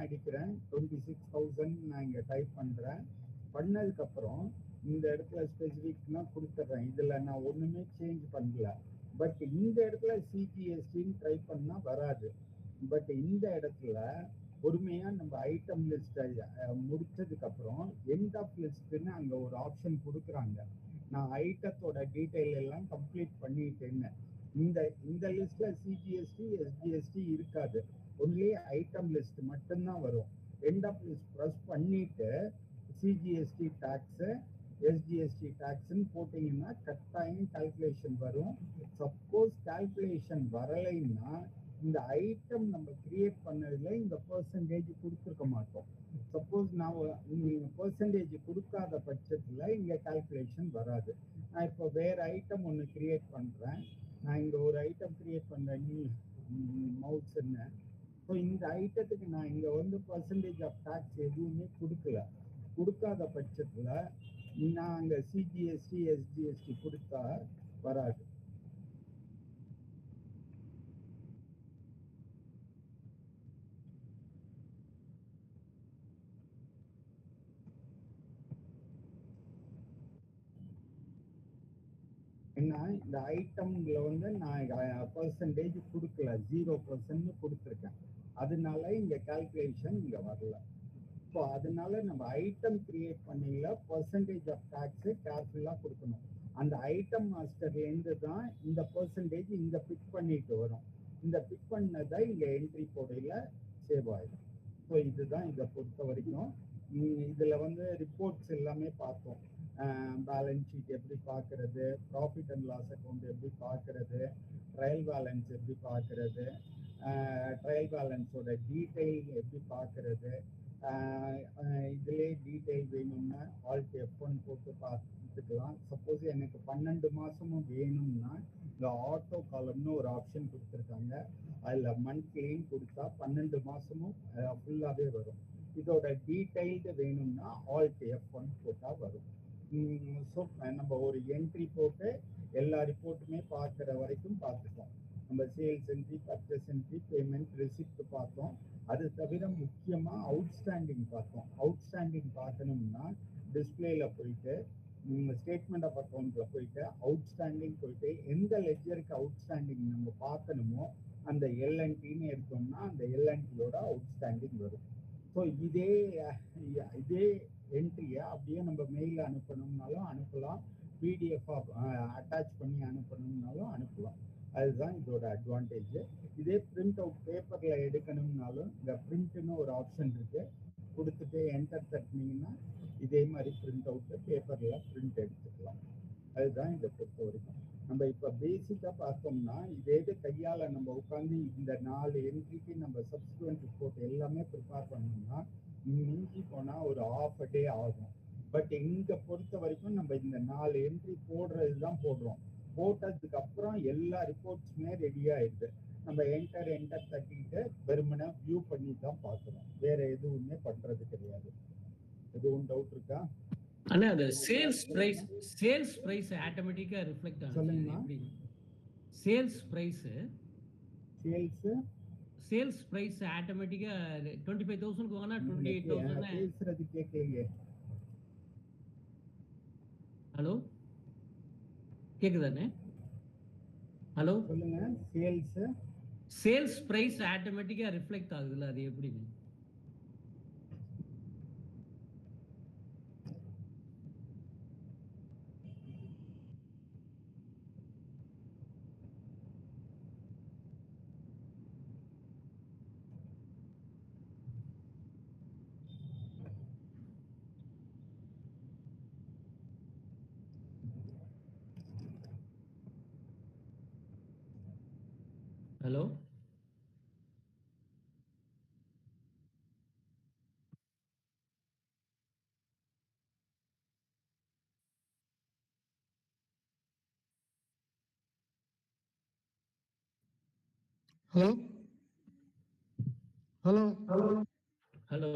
அடிக்கிறேன், 26,000 நான் இங்க டைப் பண்றேன். பண்ணதுக்கு அப்புறம் இந்த இடத்துல ஸ்பெசிஃபிக்னா கொடுத்துட்றேன். இதுல நான் ஒண்ணுமே சேஞ்ச் பண்ணல. பட் இந்த இடத்துல சிஜிஎஸ்டின்னு ட்ரை பண்ணா வராது. பட் இந்த இடத்துல பொறுமையா நம்ம ஐட்டம் லிஸ்ட் முடிச்சதுக்கு அப்புறம் எண்ட் ஆஃப் லிஸ்ட்னு அங்க ஒரு ஆப்ஷன் கொடுக்குறாங்க. நான் ஐட்டத்தோட டீடைல் எல்லாம் கம்ப்ளீட் பண்ணிட்டேன்னு. இந்த இந்த லிஸ்ட்ல சிஜிஎஸ்டி எஸ்ஜிஎஸ்டி இருக்காது. ஒன்லி ஐட்டம் லிஸ்ட் மட்டும்தான் வரும். எண்ட் ஆஃப் லிஸ்ட் ப்ரெஸ் பண்ணிட்டு சிஜிஎஸ்டி டாக்ஸ் எஸ்ஜிஎஸ்டி டாக்ஸ்ன்னு போட்டீங்கன்னா கட்டாயம் கால்குலேஷன் வரும். சப்போஸ் கால்குலேஷன் வரலைன்னா இந்த ஐட்டம் நம்ம கிரியேட் பண்ணதுல இந்த பெர்சன்டேஜ் கொடுத்துருக்க மாட்டோம். சப்போஸ் நான் நீங்க பெர்சன்டேஜ் கொடுக்காத பட்சத்துல இங்க கால்குலேஷன் வராது. நான் இப்போ வேற ஐட்டம் ஒன்று கிரியேட் பண்றேன். நான் இங்க ஒரு ஐட்டம் கிரியேட் பண்றேன், மவுஸ்ன்னு. ஸோ இந்த ஐட்டத்துக்கு நான் இங்க வந்து பர்சன்டேஜ் ஆஃப் டாக்ஸ் எதுவுமே கொடுக்காத பட்சத்துல நான் அங்க சிஜிஎஸ்டி எஸ்ஜிஎஸ்டி கொடுத்தா வராது. ஏன்னா இந்த ஐட்டம்ல வந்து நான் பர்சன்டேஜ் கொடுக்கல, 0% கொடுத்துருக்கேன். அதனால இங்க கால்குலேஷன் இங்க வரல. ஸோ அதனால நம்ம ஐட்டம் கிரியேட் பண்ணல பர்சன்டேஜ் ஆஃப் டாக்ஸ் கேர்ஃபுல்லா கொடுக்கணும். அந்த ஐட்டம் மாஸ்டர்ல இருந்து தான் இந்த பர்சன்டேஜ் இங்க பிக் பண்ணிட்டு வரும். இந்த பிக் பண்ணதை இங்க என்ட்ரி போடையில சேவ் ஆயிடும். ஸோ இதுதான் இதை பொறுத்த வரைக்கும். இதுல வந்து ரிப்போர்ட்ஸ் எல்லாமே பார்த்தோம். பேலன்ஸ் ஷீட் எப்படி பார்க்கறது, ப்ராஃபிட் அண்ட் லாஸ் அக்கௌண்ட் எப்படி பார்க்கறது, ட்ரையல் பேலன்ஸ் எப்படி பார்க்கறது, ட்ரையல் பேலன்ஸோட டீட்டெயில் எப்படி பார்க்கறது. இதுலேயே டீட்டெயில் வேணும்னா ஆல்ட் F1 போட்டு பார்த்துக்கலாம். சப்போஸ் எனக்கு 12 மாசமும் வேணும்னா இந்த ஆட்டோ காலம்னு ஒரு ஆப்ஷன் கொடுத்துருக்காங்க. அதுல மந்த்லின்னு கொடுத்தா 12 மாசமும் ஃபுல்லாவே வரும். இதோட டீட்டெயில்டு வேணும்னா ஆல்ட் F1 போட்டா வரும். ஸோ நம்ம ஒரு என்ட்ரி போட்டு எல்லா ரிப்போர்ட்டுமே பார்க்குற வரைக்கும் பார்த்துட்டோம். நம்ம sales entry, purchase entry, payment, receipt பார்த்தோம். அது தவிர முக்கியமா அவுட்ஸ்டாண்டிங் பார்த்தோம். அவுட்ஸ்டாண்டிங் பார்க்கணும்னா டிஸ்பிளேல போயிட்டு ஸ்டேட்மெண்ட் ஆஃப் அக்கௌண்ட்ல போயிட்டு அவுட்ஸ்டாண்டிங் போயிட்டு எந்த லெட்ஜருக்கு அவுட்ஸ்டாண்டிங் நம்ம பார்க்கணுமோ அந்த எல்என்டின்னு எடுத்தோம்னா அந்த எல்என்டியோட அவுட்ஸ்டாண்டிங் வரும். ஸோ இதே என்ட்ரியை அப்படியே நம்ம மெயில் அனுப்பணும்னாலும் அனுப்பலாம், பிடிஎஃப் அட்டாச் பண்ணி அனுப்பணும்னாலும் அனுப்பலாம். அதுதான் இதோட அட்வான்டேஜ். இதே பிரிண்ட் அவுட் பேப்பர்ல எடுக்கணும்னாலும் இந்த பிரிண்ட்னு ஒரு ஆப்ஷன் இருக்கு, கொடுத்துட்டு என்டர் தட்டினீங்கன்னா இதே மாதிரி பிரிண்ட் அவுட் பேப்பர்ல பிரிண்ட் எடுத்துக்கலாம். அதுதான் இதை பொறுத்த வரைக்கும். நம்ம இப்ப பேசிக்கா பார்த்தோம்னா இதே கையால நம்ம உட்காந்து இந்த 4 என்ட்ரிக்கு நம்ம சப்ஸ்கிரிப்ட் ரிப்போர்ட் எல்லாமே ப்ரிப்பேர் பண்ணோம்னா மிஞ்சி போனா ஒரு half a day ஆகும். பட் இங்க பொறுத்த வரைக்கும் நம்ம இந்த 4 என்ட்ரி போடுறதுதான் போடுறோம். போட்டதுக்கு அப்புறம் எல்லா ரிப்போர்ட்ஸுமே ரெடி ஆயிடுது. நம்ம என்டர் தட்டிட்டு வெறுமனை வியூ பண்ணி தான் பார்க்கிறோம், வேற எதுவுமே பண்றது கிடையாது. எதுவும் டவுட் இருக்கா? அண்ணா அந்த சேல்ஸ் பிரைஸ் ஆட்டோமேட்டிக்கா ரிஃப்ளெக்ட் ஆகுது. சொல்லுங்கண்ணா. சேல்ஸ் பிரைஸ் ஆட்டோமேட்டிக்கா 25,000 வாங்கினா 28,000 பேசுறது கேட்கலையே. ஹலோ கேக்குதானே? ஹலோ சொல்லுங்க. சேல்ஸ் பிரைஸ் ஆட்டோமேட்டிக்கா ரிஃப்ளெக்ட் ஆகுதுல்ல, அது எப்படின்னு? Hello hello hello hello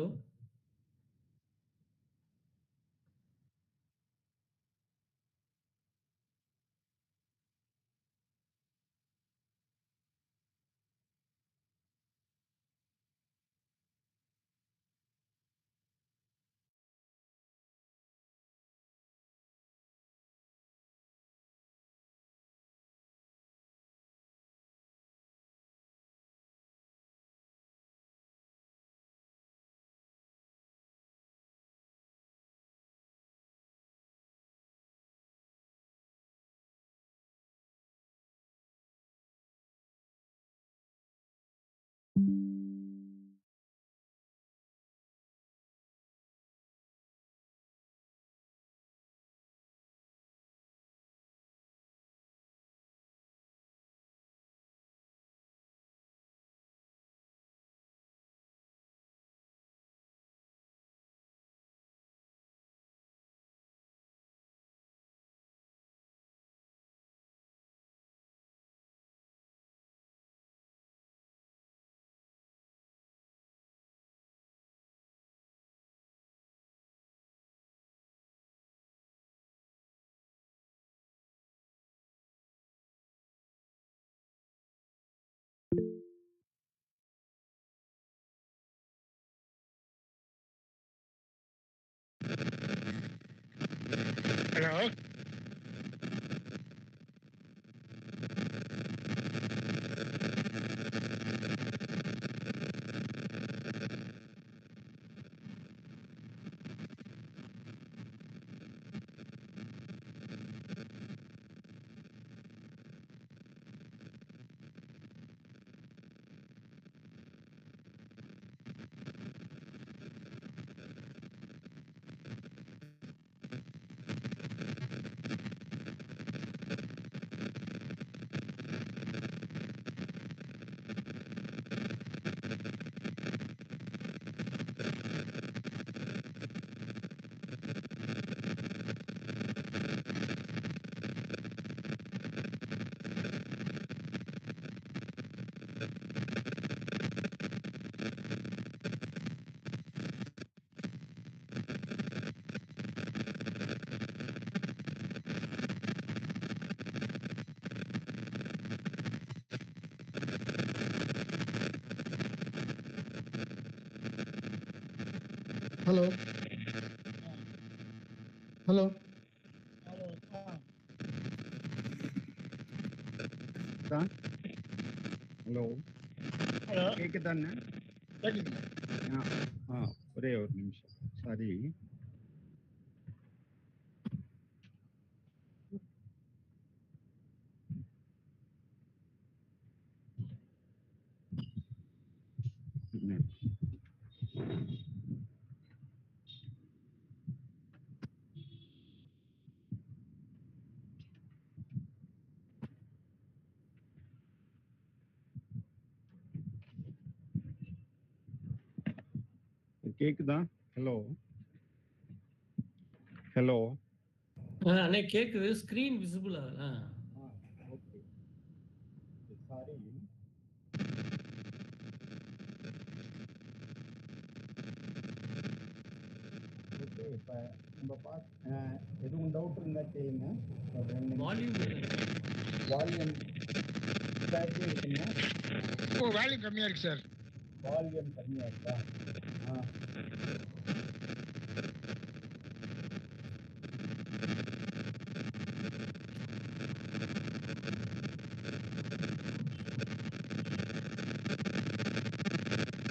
hello Hello. Hello. Hello hello கேக்குதானே? கேட்குதுங்க. ஒரே ஒரு நிமிஷம். சாரி. கேக்குதா? Hello hello. அண்ணே கேக்குது. ஸ்கிரீன் விசிபிள் ஆகல. Okay sorry. ஓகே இப்போ நம்ம எதுவும் டவுட் இருந்தா கேளுங்க. வால்யூம் வால்யூம் இருக்குங்க. ஓ வேல்யூம் கம்மியா இருக்கு சார். வால்யூம் கம்மியா இருக்கா?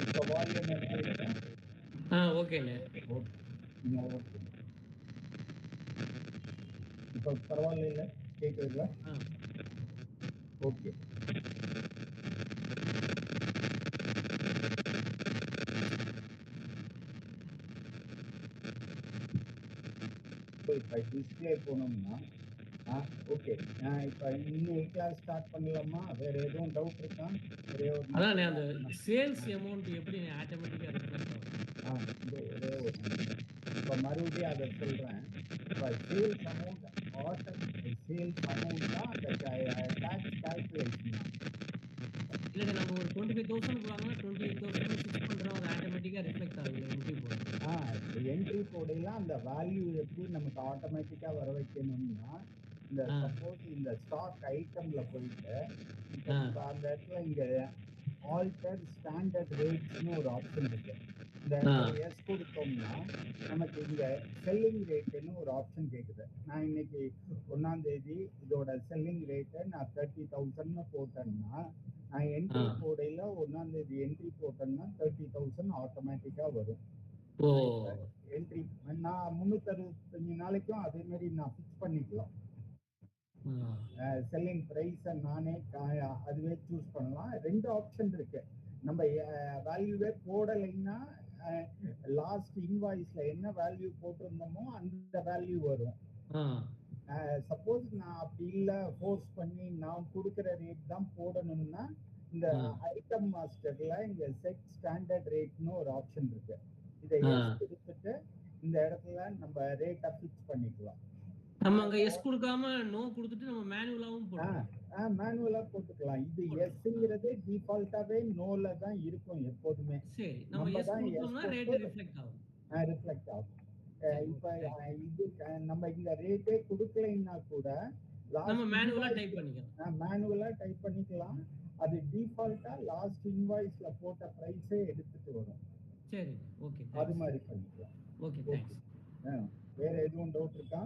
இப்போ வால்யூம் எப்படி இருக்கு? ஓகேண்ணே. ஓகே. இப்போ பரவாயில்ல, கேட்குதுங்களா? ஓகே. இப்போ டிஸ்பிளே போனோம்னா ஓகே. இப்போ இன்னும் கிளாஸ் ஸ்டார்ட் பண்ணலாமா? வேற எதுவும் டவுட் இருக்கா? அதானே அந்த சேல்ஸ் அமௌண்ட் எப்படி ஆட்டோமேட்டிக்கா ரிஃப்ளெக்ட் ஆகும்? ஒரே ஒரு நிமிஷம். இப்போ மறுபடியும் அதை சொல்றேன். இப்போ சேல்ஸ் அமௌண்ட் சேல்ஸ் அமௌண்ட் தான் அந்த டாக்ஸ் கால்குலேஷன். இல்ல நம்ம ஒரு 25,000 போறாங்கன்னா 28,000 ஃபிக்ஸ் பண்றோம். அது ஆட்டோமேட்டிக்கா ரிஃப்ளெக்ட் ஆகுது என்ட்ரி போடுறது. என்ட்ரி போடையில அந்த வேல்யூ எப்படி நமக்கு ஆட்டோமேட்டிக்கா வர வைக்கணும்னா, இந்த சப்போஸ் இந்த ஸ்டாக் ஐட்டம்ல போயிட்டு இப்போ அந்த இடத்துல இங்க ஆல்டர் ஸ்டாண்டர்ட் ரேட்ஸ்னு ஒரு ஆப்ஷன் இருக்கு. இந்த இடத்துல எஸ் கொடுத்தோம்னா நமக்கு இங்க செல்லிங் ரேட்டுன்னு ஒரு ஆப்ஷன் கேக்குது. நான் இன்னைக்கு 1ஆம் தேதி இதோட செல்லிங் ரேட்டை நான் 30,000 போட்டேன்னா, நான் என்ட்ரி போடையில 1ஆம் தேதி என்ட்ரி போட்டேன்னா 30,000 ஆட்டோமேட்டிக்கா வரும். என்ட்ரி நான் 365 நாளைக்கும் அதே மாதிரி நான் ஃபிக்ஸ் பண்ணிக்கலாம். செல்லிங் பிரைஸ் நானே அதுவே சூஸ் பண்ணலாம். 2 ஆப்ஷன் இருக்கு. நம்ம வேல்யூவே போடலைன்னா லாஸ்ட் இன்வாய்ஸ்ல என்ன வேல்யூ போட்டிருந்தோமோ அந்த வேல்யூ வரும். சப்போஸ் நான் அப்படி இல்ல ஃபோர்ஸ் பண்ணி நான் கொடுக்குற ரேட் தான் போடணும்னா இந்த ஐட்டம் மாஸ்டர்ல இங்க செட் ஸ்டாண்டர்ட் ரேட்னு ஒரு ஆப்ஷன் இருக்கு. இதை கொடுத்துட்டு இந்த இடத்துல நம்ம ரேட்டை ஃபிக்ஸ் பண்ணிக்கலாம். நம்ம அங்க எஸ் கொடுக்காம நோ கொடுத்துட்டு நம்ம மேனுவலாவும் போடலாம். மேனுவலா போட்டுக்கலாம். இது எஸ்ங்கிறது டிஃபால்ட்டாவே நோல தான் இருக்கும் எப்போதுமே. சரி, நம்ம எஸ் கொடுத்தோம்னா ரேட் ரிஃப்ளெக்ட் ஆகும். ரிஃப்ளெக்ட் ஆகும். இப்ப இது நம்ம இங்க ரேட்டே கொடுக்கலைன்னா கூட நம்ம மேனுவலா டைப் பண்ணிக்கலாம். மேனுவலா டைப் பண்ணிக்கலாம். அது டிஃபால்ட்டா லாஸ்ட் இன்வாய்ஸ்ல போட்ட பிரைஸே எடுத்துட்டு வரும். சரி, ஓகே. அது மாதிரி பண்ணிக்கலாம். Okay, thanks. வேற எதுவும் டவுட் இருக்கா?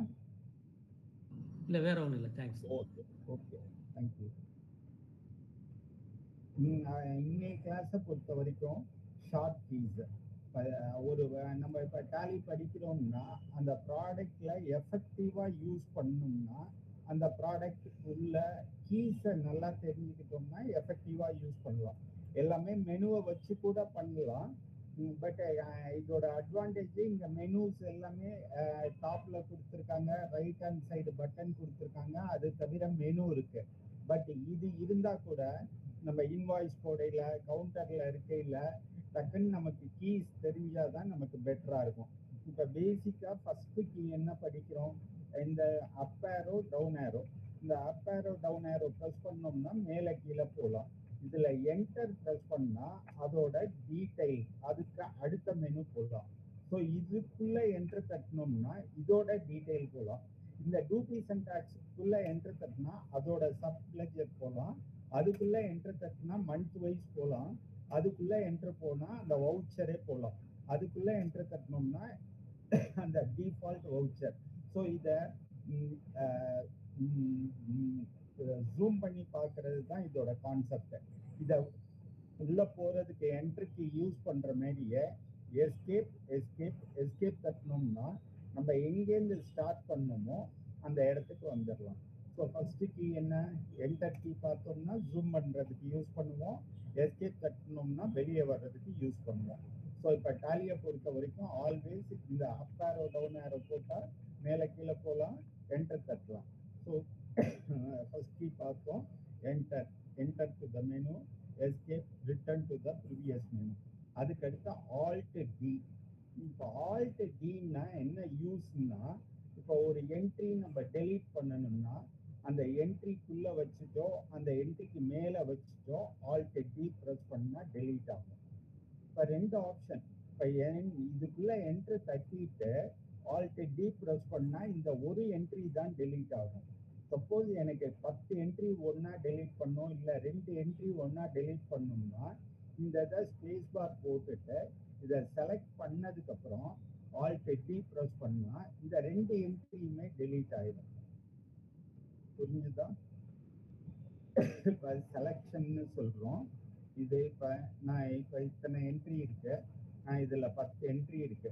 இல்ல வேற ஒண்ணும் இல்ல. தேங்க்ஸ். Okay okay, thank you. இன்னைய கிளாஸை பொறுத்த வரைக்கும் ஷார்ட் கீஸ் ஒரு நம்ம இப்போ டேலி படிக்கிறோம்னா அந்த ப்ராடக்ட்ல எஃபெக்டிவா யூஸ் பண்ணோம்னா அந்த ப்ராடக்ட் உள்ள கீஸை நல்லா தெரிஞ்சுக்கிட்டோம்னா எஃபெக்டிவா யூஸ் பண்ணலாம். எல்லாமே மெனுவை வச்சு கூட பண்ணலாம். பட் இதோட அட்வான்டேஜ் இங்க மெனுஸ் எல்லாமே டாப்ல கொடுத்துருக்காங்க, ரைட் ஹேண்ட் சைடு பட்டன் கொடுத்துருக்காங்க, அது தவிர மெனு இருக்கு. பட் இது இருந்தா கூட நம்ம இன்வாய்ஸ் போடையில கவுண்டர்ல இருக்கையில டக்குன்னு நமக்கு கீஸ் தெரிஞ்சாதான் நமக்கு பெட்டரா இருக்கும். இப்ப பேசிக்கா ஃபர்ஸ்ட் கீ என்ன படிக்கிறோம், இந்த அப் ஏரோ டவுன் ஏரோ. இந்த up arrow down arrow press பண்ணோம்னா மேல கீழே போகலாம். இதுல என்டர் ப்ரெஸ் பண்ணா அதோட டீடைல் அதுக்கு அடுத்த மெனு போகலாம். ஸோ இதுக்குள்ள என்டர் தட்டினோம்னா இதோட டீடைல் போகலாம். இந்த டூபி சின்டாக்ஸ்க்குள்ள என்டர் தட்டினா அதோட சப்லெஜர் போகலாம். அதுக்குள்ள என்டர் தட்டினா மந்த் வைஸ் போகலாம். அதுக்குள்ள என்டர் போனா அந்த வவுச்சரே போகலாம். அதுக்குள்ள என்டர் தட்டினோம்னா அந்த டிஃபால்ட் வவுச்சர். ஸோ இதை ஜூம் பண்ணி பார்க்கறது தான் இதோட கான்செப்ட். இதை உள்ள போறதுக்கு என்ட்ரிக்கு யூஸ் பண்ற மாதிரியே எஸ்கேப் எஸ்கேப் எஸ்கேப் தட்டினோம்னா நம்ம எங்கேருந்து ஸ்டார்ட் பண்ணணுமோ அந்த இடத்துக்கு வந்துடலாம். ஸோ ஃபர்ஸ்ட் கீ என்ன, என்டர் கீ பார்த்தோம்னா ஜூம் பண்றதுக்கு யூஸ் பண்ணுவோம், எஸ்கேப் தட்டினோம்னா வெளியே வர்றதுக்கு யூஸ் பண்ணுவோம். ஸோ இப்போ டேலியை பொறுத்த வரைக்கும் ஆல்வேஸ் இந்த அப் ஏரோ டவுன் ஏரோ போட்டால் மேலே கீழே போகலாம், என்டர் தட்டலாம். ஸோ ஃபர்ஸ்ட் கீ பார்த்தோம், enter, enter to the menu, escape, return to the previous menu. அதுக்கடுத்து ஆல்ட் டி. இப்போ ஆல்ட் டின்னா என்ன யூஸ்னா, இப்போ ஒரு என்ட்ரி நம்ம டெலீட் பண்ணணும்னா அந்த என்ட்ரிக்குள்ள வச்சுட்டோ அந்த என்ட்ரிக்கு மேலே வச்சுட்டோ ஆல்ட் டி ப்ரெஸ் பண்ணா டெலீட் ஆகும். இப்போ ரெண்டு ஆப்ஷன். இப்போ இதுக்குள்ள என்ட்ரி தட்டிட்டு ஆல்ட் டி ப்ரெஸ் பண்ணா இந்த ஒரு என்ட்ரி தான் டெலீட் ஆகும். சப்போஸ் எனக்கு 10 என்ட்ரி ஒன்னா டெலீட் பண்ணும், இல்லை 2 என்ட்ரி ஒன்னா டெலீட் பண்ணணும்னா இந்த இதை ஸ்பேஸ் பார் போட்டுட்டு இதை செலக்ட் பண்ணதுக்கு அப்புறம் ஆல்ட் டி ப்ரெஸ் பண்ணா இந்த 2 என்ட்ரியுமே டெலீட் ஆயிடும். புரிஞ்சுதா? இப்போ செலக்ஷன்னு சொல்றோம். இது இப்போ நான் இப்போ இத்தனை என்ட்ரி இருக்கு, நான் இதுல 10 என்ட்ரி இருக்கு.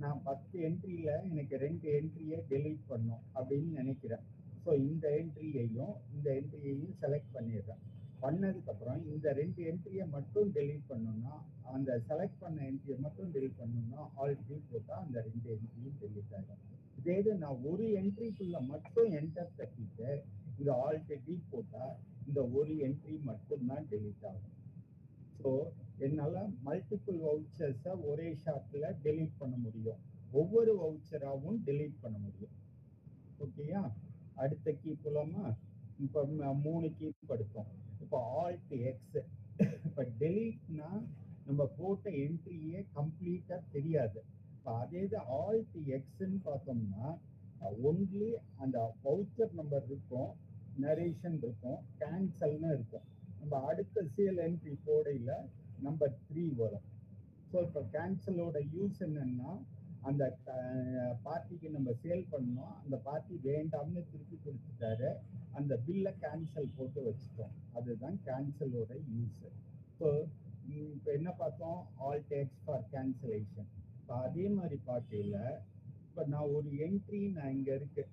நான் 10 என்ட்ரியில எனக்கு 2 என்ட்ரியை டெலீட் பண்ணும் அப்படின்னு நினைக்கிறேன். ஸோ இந்த என்ட்ரியையும் செலக்ட் பண்ணிடுறேன். பண்ணதுக்கு அப்புறம் இந்த 2 என்ட்ரியை மட்டும் டெலீட் பண்ணணும்னா, அந்த செலக்ட் பண்ண என்ட்ரியை மட்டும் டெலீட் பண்ணணும்னா ஆல்ட் டி போட்டா அந்த 2 என்ட்ரியும் டெலீட் ஆகிடும். இதே இது நான் ஒரு என்ட்ரிக்குள்ள மட்டும் என்டர் தட்டிட்டு இந்த ஆல்ட் டி போட்டா இந்த ஒரு என்ட்ரி மட்டும்தான் டெலீட் ஆகும். ஸோ என்னால் மல்டிபிள் வவுச்சர்ஸை ஒரே ஷாட்டில் டெலீட் பண்ண முடியும், ஒவ்வொரு வவுச்சராகவும் டெலீட் பண்ண முடியும். ஓகேயா? அடுத்த கீ போலாமா? இப்போ 3 கீ படுத்தோம். இப்போ ஆல்ட் எக்ஸ். இப்போ டெலீட்னா நம்ம போட்ட என்ட்ரியே கம்ப்ளீட்டா தெரியாது. இப்போ அதே இது ஆல்ட் எக்ஸ்ன்னு பார்த்தோம்னா ஒன்லி அந்த வவுச்சர் நம்பர் இருக்கும், நரேஷன் இருக்கும், கேன்சல்னு இருக்கும். நம்ம அடுத்த சேல் என்ட்ரி போடையில நம்பர் 3 வரும். ஸோ இப்போ கேன்சலோட யூஸ் என்னன்னா, அந்த பார்ட்டிக்கு நம்ம சேல் பண்ணோம், அந்த பார்ட்டி வேண்டாம்னு திருப்பி கொடுத்துட்டாரு, அந்த பில்லை கேன்சல் போட்டு வச்சுட்டோம். அதுதான் கேன்சலோட யூஸ். ஸோ இப்போ என்ன பார்த்தோம், ஆல்ட் எக்ஸ் ஃபார் கேன்சலேஷன். இப்போ அதே மாதிரி பார்க்கையில் இப்போ நான் ஒரு என்ட்ரி நான் இங்கே இருக்கு,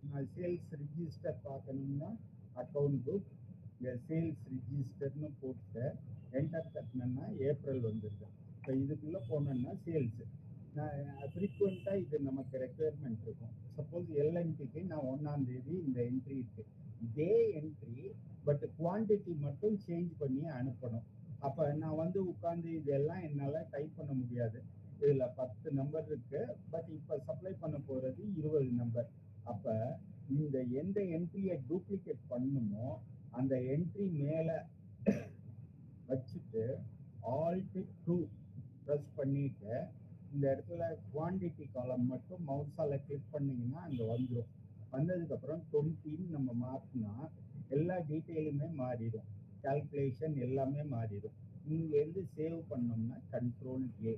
நான் சேல்ஸ் ரிஜிஸ்டர் பார்க்கணும்னா அக்கௌண்ட் புக், இந்த சேல்ஸ் ரிஜிஸ்டர்னு போட்டு என்டர் தட்டினேன்னா ஏப்ரல் வந்துருக்கு. இப்போ இதுக்குள்ளே போனோன்னா சேல்ஸு. நான் ஃப்ரீக்வெண்ட்டாக இது நமக்கு ரெக்குயர்மெண்ட் இருக்கும். சப்போஸ் எல்என்டிக்கு நான் 1ஆம் தேதி இந்த என்ட்ரி இருக்கு, இதே என்ட்ரி பட் குவான்டிட்டி மட்டும் சேஞ்ச் பண்ணி அனுப்பணும். அப்போ நான் வந்து உட்காந்து இதெல்லாம் என்னால் டைப் பண்ண முடியாது. இதில் 10 நம்பர் இருக்கு, பட் இப்போ சப்ளை பண்ண போகிறது 20 நம்பர். அப்போ இந்த எந்த என்ட்ரியை டூப்ளிகேட் பண்ணணுமோ அந்த என்ட்ரி மேலே வச்சுட்டு ஆல்ட் 2 ப்ரெஸ் பண்ணிட்டு இந்த இடத்துல குவான்டிட்டி காலம் மட்டும் மவுஸால் கிளிக் பண்ணிங்கன்னா அங்கே வந்துடும். வந்ததுக்கப்புறம் 20 நம்ம மாற்றினா எல்லா டீட்டெயிலுமே மாறிடும், கால்குலேஷன் எல்லாமே மாறிடும். இங்கேருந்து சேவ் பண்ணோம்னா கண்ட்ரோல் ஏ.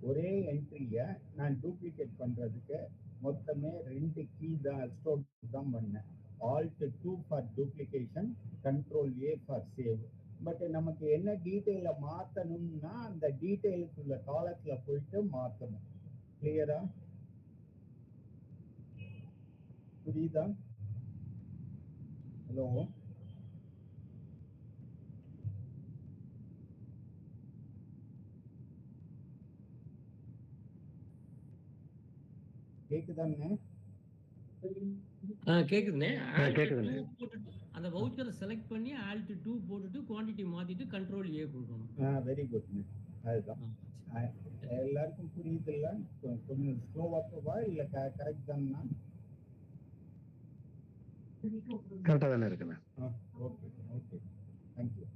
ஒரே என்ட்ரியை நான் டூப்ளிகேட் பண்றதுக்கு மொத்தமே 2 கீ தான் ஸ்ட்ரோக் தான் பண்ணேன். Alt 2 for duplication, Control A for save. But நமக்கு என்ன டீட்டெயில மாத்தணும்னா அந்த டீட்டெயிலுக்குள்ள காலத்துல போயிட்டு மாத்தணும். கிளியரா? புரியுதா? ஹலோ, கேக்குதாங்க? கேக்குதுண்ணே. கேக்குதுண்ணே. அந்த வவுச்சரை செலக்ட் பண்ணி Alt 2 போட்டுட்டு குவாண்டிட்டி மாத்திட்டு கண்ட்ரோல் ஏ கொடுக்கணும். வெரி குட்ங்க. அதுதான் எல்லாருக்கும் புரியுது இல்ல? கொஞ்சம் ஸ்லோவா போவா இல்ல கரெக்ட் தானா? கரெக்டா தானே இருக்குண்ணே. Okay okay, thank you.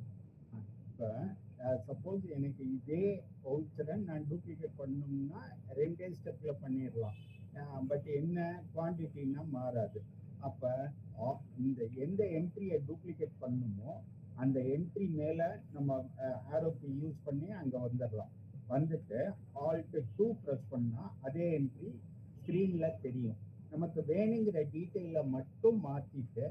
இப்போ சப்போஸ் எனக்கு இதே வவுச்சரை நான் டூப்ளிகேட் பண்ணணும்னா 2 ஸ்டெப்ல பண்ணிடலாம். பட் என்ன குவான்டிட்டின்னா மாறாது. அப்ப இந்த எந்த என்ட்ரியை டூப்ளிகேட் பண்ணணுமோ அந்த என்ட்ரி மேல நம்ம ஆரோக்கு யூஸ் பண்ணி அங்க வந்துடலாம். வந்துட்டு Alt 2 ப்ரெஸ் பண்ணா அதே என்ட்ரி ஸ்க்ரீன்ல தெரியும். நமக்கு வேணுங்கிற டீட்டெயில மட்டும் மாத்திட்டு,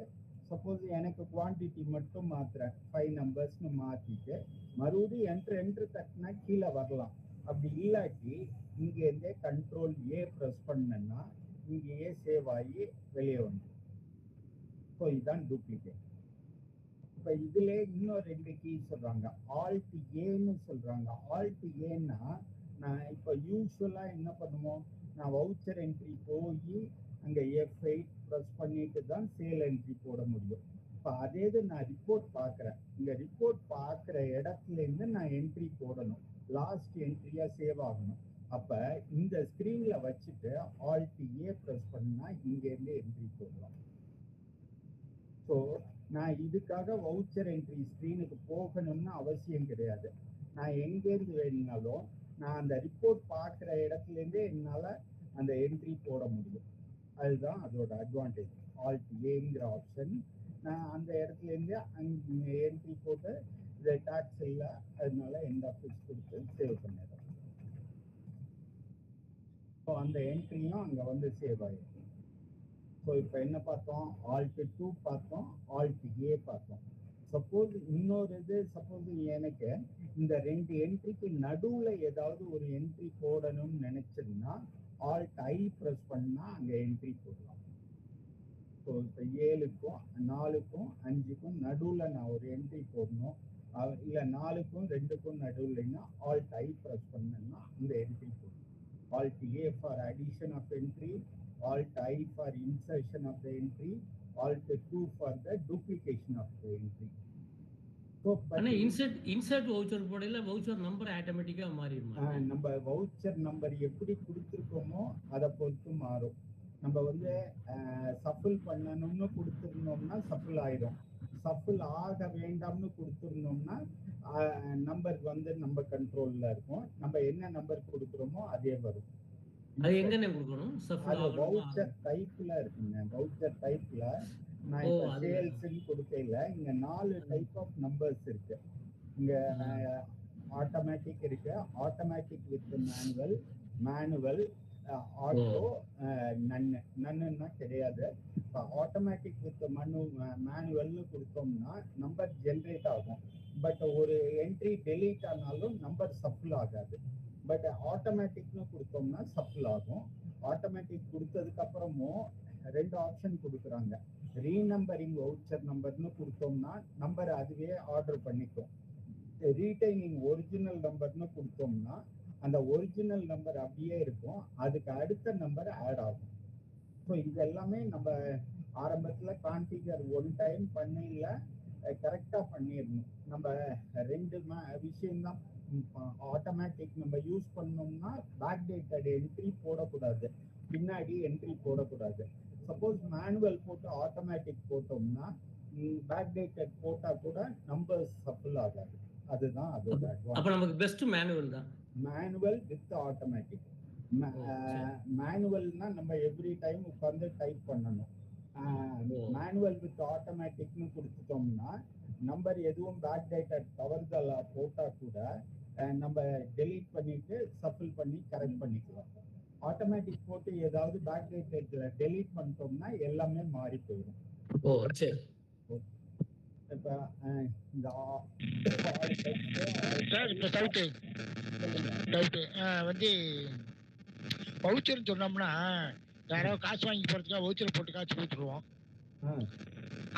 சப்போஸ் எனக்கு குவான்டிட்டி மட்டும் மாத்துறேன் 5 நம்பர்ஸ்னு மாத்திட்டு மறுபடியும் என்ட்ரு தட்டினா கீழே வரலாம். அப்படி இல்லாட்டி இங்க இருந்தே Control A ப்ரெஸ் பண்ணேன்னா இங்கேயே சேவ் ஆகி வெளியே வந்து. ஸோ இதுதான் டூப்ளிகேட். இப்போ இதுல இன்னும் 2 கீ சொல்றாங்க. Alt Aன்னு சொல்றாங்க. Alt Aன்னா நான் இப்போ யூஸ்வலா என்ன பண்ணுவோம், நான் வவுச்சர் என்ட்ரி போய் அங்க F8 ப்ரெஸ் பண்ணிட்டு தான் சேல் என்ட்ரி போட முடியும். இப்போ அதே இது நான் ரிப்போர்ட் பார்க்குறேன். இந்த ரிப்போர்ட் பார்க்குற இடத்துல இருந்து நான் என்ட்ரி போடணும். லாஸ்ட் என்ட்ரியா சேவ் ஆகணும். அப்ப இந்த ஸ்கிரீன்ல வச்சுட்டு Alt A ப்ரெஸ் பண்ணா இங்க இருந்து என்ட்ரி போடலாம். ஸோ நான் இதுக்காக வவுச்சர் என்ட்ரி ஸ்கிரீனுக்கு போகணும்னு அவசியம் கிடையாது. நான் எங்கேருந்து வேணும்னாலும் நான் அந்த ரிப்போர்ட் பார்க்குற இடத்துல இருந்தே என்னால அந்த என்ட்ரி போட முடியும். அதுதான் அதோட அட்வான்டேஜ். Alt Aங்கிற ஆப்ஷன் நான் அந்த இடத்துல இருந்து அங்கே என்ட்ரி போட்டு இது டாக்ஸ் இல்லை, அதனால எண்ட் ஆஃபீஸ் கொடுத்து சேவ் பண்ணிடுறேன். ஸோ அந்த என்ட்ரியும் அங்கே வந்து சேவ் ஆகிடும். ஸோ இப்போ என்ன பார்த்தோம், Alt 2 பார்த்தோம், Alt A பார்த்தோம். சப்போஸ் இன்னொரு இது, சப்போஸ் எனக்கு இந்த 2 என்ட்ரிக்கு நடுவில் ஏதாவது ஒரு என்ட்ரி போடணும்னு நினைச்சதுன்னா Alt I ப்ரெஸ் பண்ணா அங்கே என்ட்ரி போடலாம். ஸோ இப்போ 7க்கும் 4க்கும் 5க்கும் நடுவில் நான் ஒரு என்ட்ரி போடணும், இல்லை 4க்கும் 2க்கும் நடுவில்னா Alt I ப்ரெஸ் பண்ணேன்னா அந்த என்ட்ரி போடணும். Alt A for addition of entry, Alt I for insertion of the entry, Alt 2 for the duplication of the entry. So ஆனா இன்சர்ட் வவுச்சர் போடையில வவுச்சர் நம்பர் ஆட்டோமேட்டிக்கா மாறிடுமா? நம்ம வவுச்சர் நம்பர் எப்படி கொடுத்துருக்கோமோ அதை பொறுத்து மாறும். நம்ம வந்து சஃபிள் பண்ணணும்னு கொடுத்துருந்தோம்னா சஃபிள் ஆயிடும். சஃபிள் ஆக வேண்டாம்னு கொடுத்துருந்தோம்னா நம்பர் வந்து நம்ம கண்ட்ரோல்ல இருக்கும். நம்ம என்ன நம்பர் கொடுக்குறோமோ அதே வரும். அது எங்கன்னு கொடுக்கணும்? அது வவுச்சர் டைப்ல இருக்குங்க. வவுச்சர் டைப்ல நான் இப்போ சேல்ஸ்ன்னு கொடுக்கல. இங்க 4 டைப் ஆஃப் நம்பர்ஸ் இருக்கு. இங்க ஆட்டோமேட்டிக் இருக்கு, automatic with manual, manual, auto, நன்னுன்னா கிடையாது. இப்போ ஆட்டோமேட்டிக் வித் மேனுவல்னு கொடுத்தோம்னா நம்பர் ஜென்ரேட் ஆகும். பட் ஒரு என்ட்ரி டெலீட் ஆனாலும் நம்பர் சஃபிள் ஆகாது. பட் ஆட்டோமேட்டிக்னு கொடுத்தோம்னா சஃபிள் ஆகும். ஆட்டோமேட்டிக் கொடுத்ததுக்கு அப்புறமும் 2 ஆப்ஷன் கொடுக்குறாங்க. ரீநம்பரிங் வவுச்சர் நம்பர்னு கொடுத்தோம்னா நம்பர் அதுவே ஆர்டர் பண்ணிக்கும். ரீடைனிங் ஒரிஜினல் நம்பர்னு கொடுத்தோம்னா அந்த ஒரிஜினல் நம்பர் அப்படியே இருக்கும், அதுக்கு அடுத்த நம்பர் ஆட் ஆகும். ஸோ இது எல்லாமே நம்ம ஆரம்பத்தில் கான்ஃபிகர் 1 டைம் பண்ணல, கரெக்டாக பண்ணிடணும். நம்ம 2 விஷயம்தான். ஆட்டோமேட்டிக் நம்ம யூஸ் பண்ணோம்னா பேக் டேட்டட் என்ட்ரி போடக்கூடாது, பின்னாடி என்ட்ரி போடக்கூடாது. சப்போஸ் மேனுவல் போட்டு ஆட்டோமேட்டிக் போட்டோம்னா பேக் டேட்டட் போட்டா கூட நம்பர்ஸ் சஃபிள் ஆகாது. அதுதான் அதோட அட்வான்டேஜ். அப்ப நமக்கு பெஸ்ட் மேனுவல் தான். Manual with automatic. மேனுவல்னா நம்ம எவ்ரி டைம் உட்காந்து டைப் பண்ணணும். மேனுவல் வித் ஆட்டோமேட்டிக்னு கொடுத்துட்டோம்னா நம்பர் எதுவும் பேக் டேட்டட் தவறுதலா போட்டா கூட நம்ம டெலீட் பண்ணிட்டு சஃபில் பண்ணி கரெக்ட் பண்ணிக்கலாம். ஆட்டோமேட்டிக் போட்டு ஏதாவது பேக் டேட்ல டெலீட் பண்ணிட்டோம்னா எல்லாமே மாறி போயிடும். ஓ சரி. இப்ப இந்த சார் இப்போ டவுட்டு வந்து வவுச்சர்னு சொன்னோம்னா யாராவது காசு வாங்கி போகிறதுக்காக வவுச்சர் போட்டு காசு கொடுத்துருவோம்.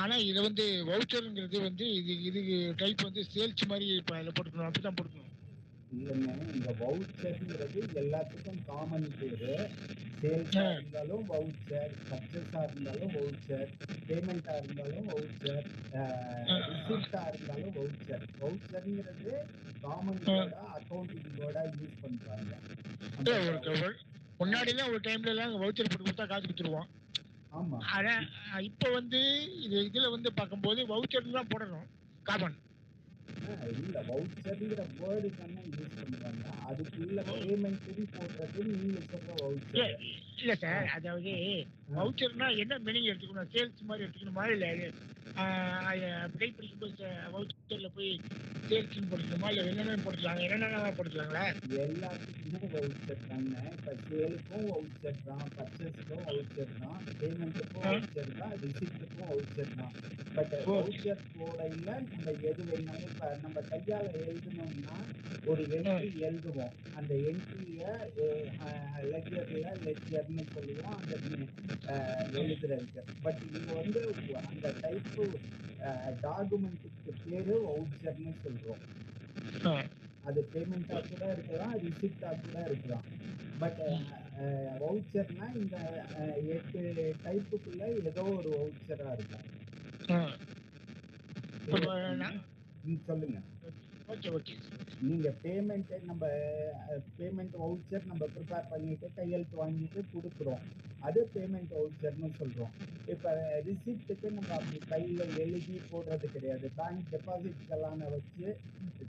ஆனால் இதை வந்து வவுச்சருங்கிறது வந்து இது டைப் வந்து சேல்ஸ் மாதிரி இப்போ அதில் போட்டுக்கணும், அப்படி தான் போட்டுக்கணும். இல்லைங்க, இந்த வவுச்சர்ங்கிறது எல்லாத்துக்கும் காமன் பேரு. சேல்ஸா இருந்தாலும் வவுச்சர், பர்ச்சேஸா இருந்தாலும் வவுச்சர், பேமெண்டா இருந்தாலும் வவுச்சர், ரிசிப்டா இருந்தாலும் வவுச்சர். வவுச்சர்ங்கிறது காமன் வேர்டா அக்கௌண்டிங் வேர்டா யூஸ் பண்றாங்க. முன்னாடிலாம் ஒரு டைம்ல எல்லாம் வவுச்சர் போட்டு கொடுத்தா காசு கொடுத்துருவோம். ஆமா. ஆனா இப்ப வந்து இதுல வந்து பார்க்கும்போது வவுச்சர் தான் போடணும் காமன். இல்ல வவுச்சர்ங்கிற வேர்டு தானே யூஸ் பண்றாங்க. அதுக்குள்ள பேமெண்ட்னு போடுறது நீங்க சொல்ற வவுச்சர். இல்ல சார், அதாவது வவுச்சர்னா என்ன மீனிங் எடுத்துக்கணும்? சேல்ஸ் மாதிரி எடுத்துக்கணுமா இல்ல டைப் படிக்கும்போது வவுச்சர்ல போய் சேல்ஸ்னு போட்டுக்கணுமா இல்ல என்னென்ன போட்டுக்கலாங்க? என்னென்ன போட்டுக்கலாங்களா? எல்லாத்துக்குமே வவுச்சர் தாங்க. இப்ப சேலுக்கும் வவுச்சர் தான், பர்ச்சேஸ்க்கும் வவுச்சர் தான், பேமெண்ட்டுக்கும் வவுச்சர் தான், ரிசிப்ட்டுக்கும் வவுச்சர் தான். பட் வவுச்சர் போடையில நம்ம எது வேணாலும் இப்ப நம்ம கையால எழுதணும்னா ஒரு என்ட்ரி எழுதுவோம். அந்த என்ட்ரிய லெட்ஜர்னு சொல்லுவோம் அந்த எழுதுறதுக்கு. பட் இங்க வந்து அந்த டைப்பு டாக்குமெண்ட்டுக்கு பேரு வவுச்சர்னு சொல்றோம். அது பேமெண்டா கூட இருக்கலாம், ரிசிப்டா கூட இருக்கலாம். பட் வவுச்சர்னா இந்த 8 டைப்புக்குள்ள ஏதோ ஒரு வவுச்சரா இருக்கும். சொல்லுங்க. நீங்க பேமெண்ட் நம்ம பேமெண்ட் வவுச்சர் நம்ம ப்ரிப்பேர் பண்ணிட்டு கையெழுத்து வாங்கிட்டு கொடுக்குறோம், அது பேமெண்ட் வவுச்சர்னு சொல்றோம். இப்ப ரிசிப்ட்டுக்கு நம்ம அப்படி கையில எழுதி போடுறது கிடையாது. பேங்க் டெபாசிட் சலானை வச்சு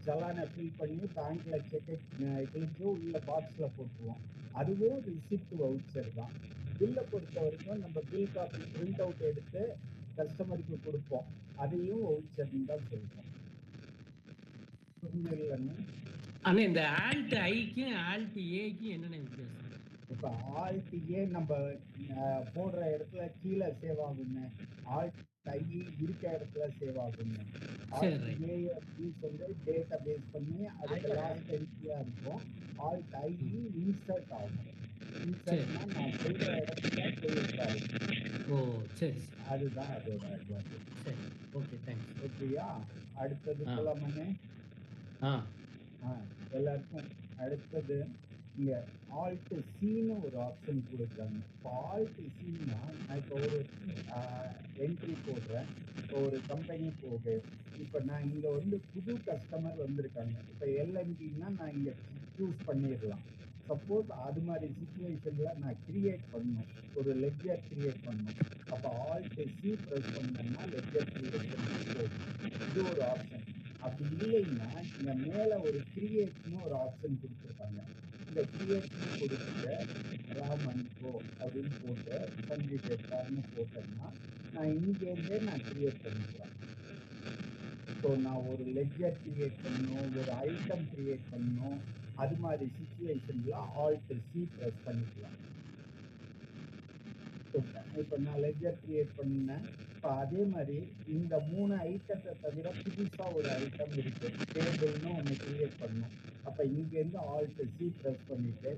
சலானை ஃபில் பண்ணி பேங்க்ல செக் கிழிச்சு உள்ள பாக்ஸ்ல போட்டுருவோம். அதுவும் ரிசிப்ட் வவுச்சர் தான். பில்லை பொறுத்த வரைக்கும் நம்ம பில் காப்பி பிரிண்ட் அவுட் எடுத்து கஸ்டமருக்கு கொடுப்போம், அதையும் வவுச்சர்னு தான் சொல்றோம். ஆனா இந்த ஆல்ட் ஐக்கு ஆல்ட் ஏக்கு என்னென்ன வித்தியாசம்? இப்ப ஆல்ட் ஏ நம்ம போடுற இடத்துல கீழே சேவ் ஆகுங்க, ஆல்ட் ஐ இருக்க இடத்துல சேவ் ஆகுங்க. ஆல்ட் ஏ வந்து டேட்டா பேஸ் பண்ணி அதுக்கு லாஸ்ட் என்ட்ரியா இருக்கும். ஆல்ட் ஐ இன்சர்ட் ஆகும். இன்சர்ட்னா நான் சொல்ற இடத்துல போயிருக்காரு. ஓ சரி, அதுதான் அதோட அட்வான்டேஜ். சரி, ஓகே, தேங்க்ஸ். ஓகேயா? அடுத்தது போலாமே. எல்லாருக்கும் அடுத்தது இங்க ஆல்ட் சின்னு ஒரு ஆப்ஷன் கொடுக்குறாங்க. இப்போ ஆல்ட் சின்னா நான் இப்போ ஒரு என்ட்ரி போடுறேன், ஒரு கம்பெனி போகுது. இப்போ நான் இங்க வந்து புது கஸ்டமர் வந்திருக்காங்க. இப்போ எல்என்டின்னா நான் இங்க சூஸ் பண்ணிடலாம். சப்போஸ் அது மாதிரி சிச்சுவேஷன்ல நான் கிரியேட் பண்ணணும், ஒரு லெட்ஜர் கிரியேட் பண்ணணும். அப்போ ஆல்ட் சி ப்ரெஸ் பண்ணோம்னா லெட்ஜர் கிரியேஷன் இது ஒரு ஆப்ஷன். அப்படி இல்லைன்னா இங்க மேல ஒரு கிரியேட்னு ஒரு ஆப்ஷன் கொடுத்துருக்காங்க. இந்த கிரியேட்னு கொடுத்துட்டு ராமன்கோ அப்படின்னு போட்டு சஞ்சிதேட்டார்னு போட்டேன்னா நான் இங்கேருந்தே நான் கிரியேட் பண்ணிக்கலாம். ஸோ நான் ஒரு லெட்ஜர் கிரியேட் பண்ணணும், ஒரு ஐட்டம் கிரியேட் பண்ணணும், அது மாதிரி சிச்சுவேஷன்ல ஆல்ட் சி ப்ரெஸ் பண்ணிக்கலாம். இப்போ நான் லெட்ஜர் கிரியேட் பண்ணேன். இப்போ அதே மாதிரி இந்த 3 ஐட்டத்தை தவிர புதுசா ஒரு ஐட்டம் இருக்கு, டேபிள்னு ஒன்று கிரியேட் பண்ணணும். அப்போ இங்கேருந்து ஆல்ட் சி ப்ரெஸ் பண்ணிட்டு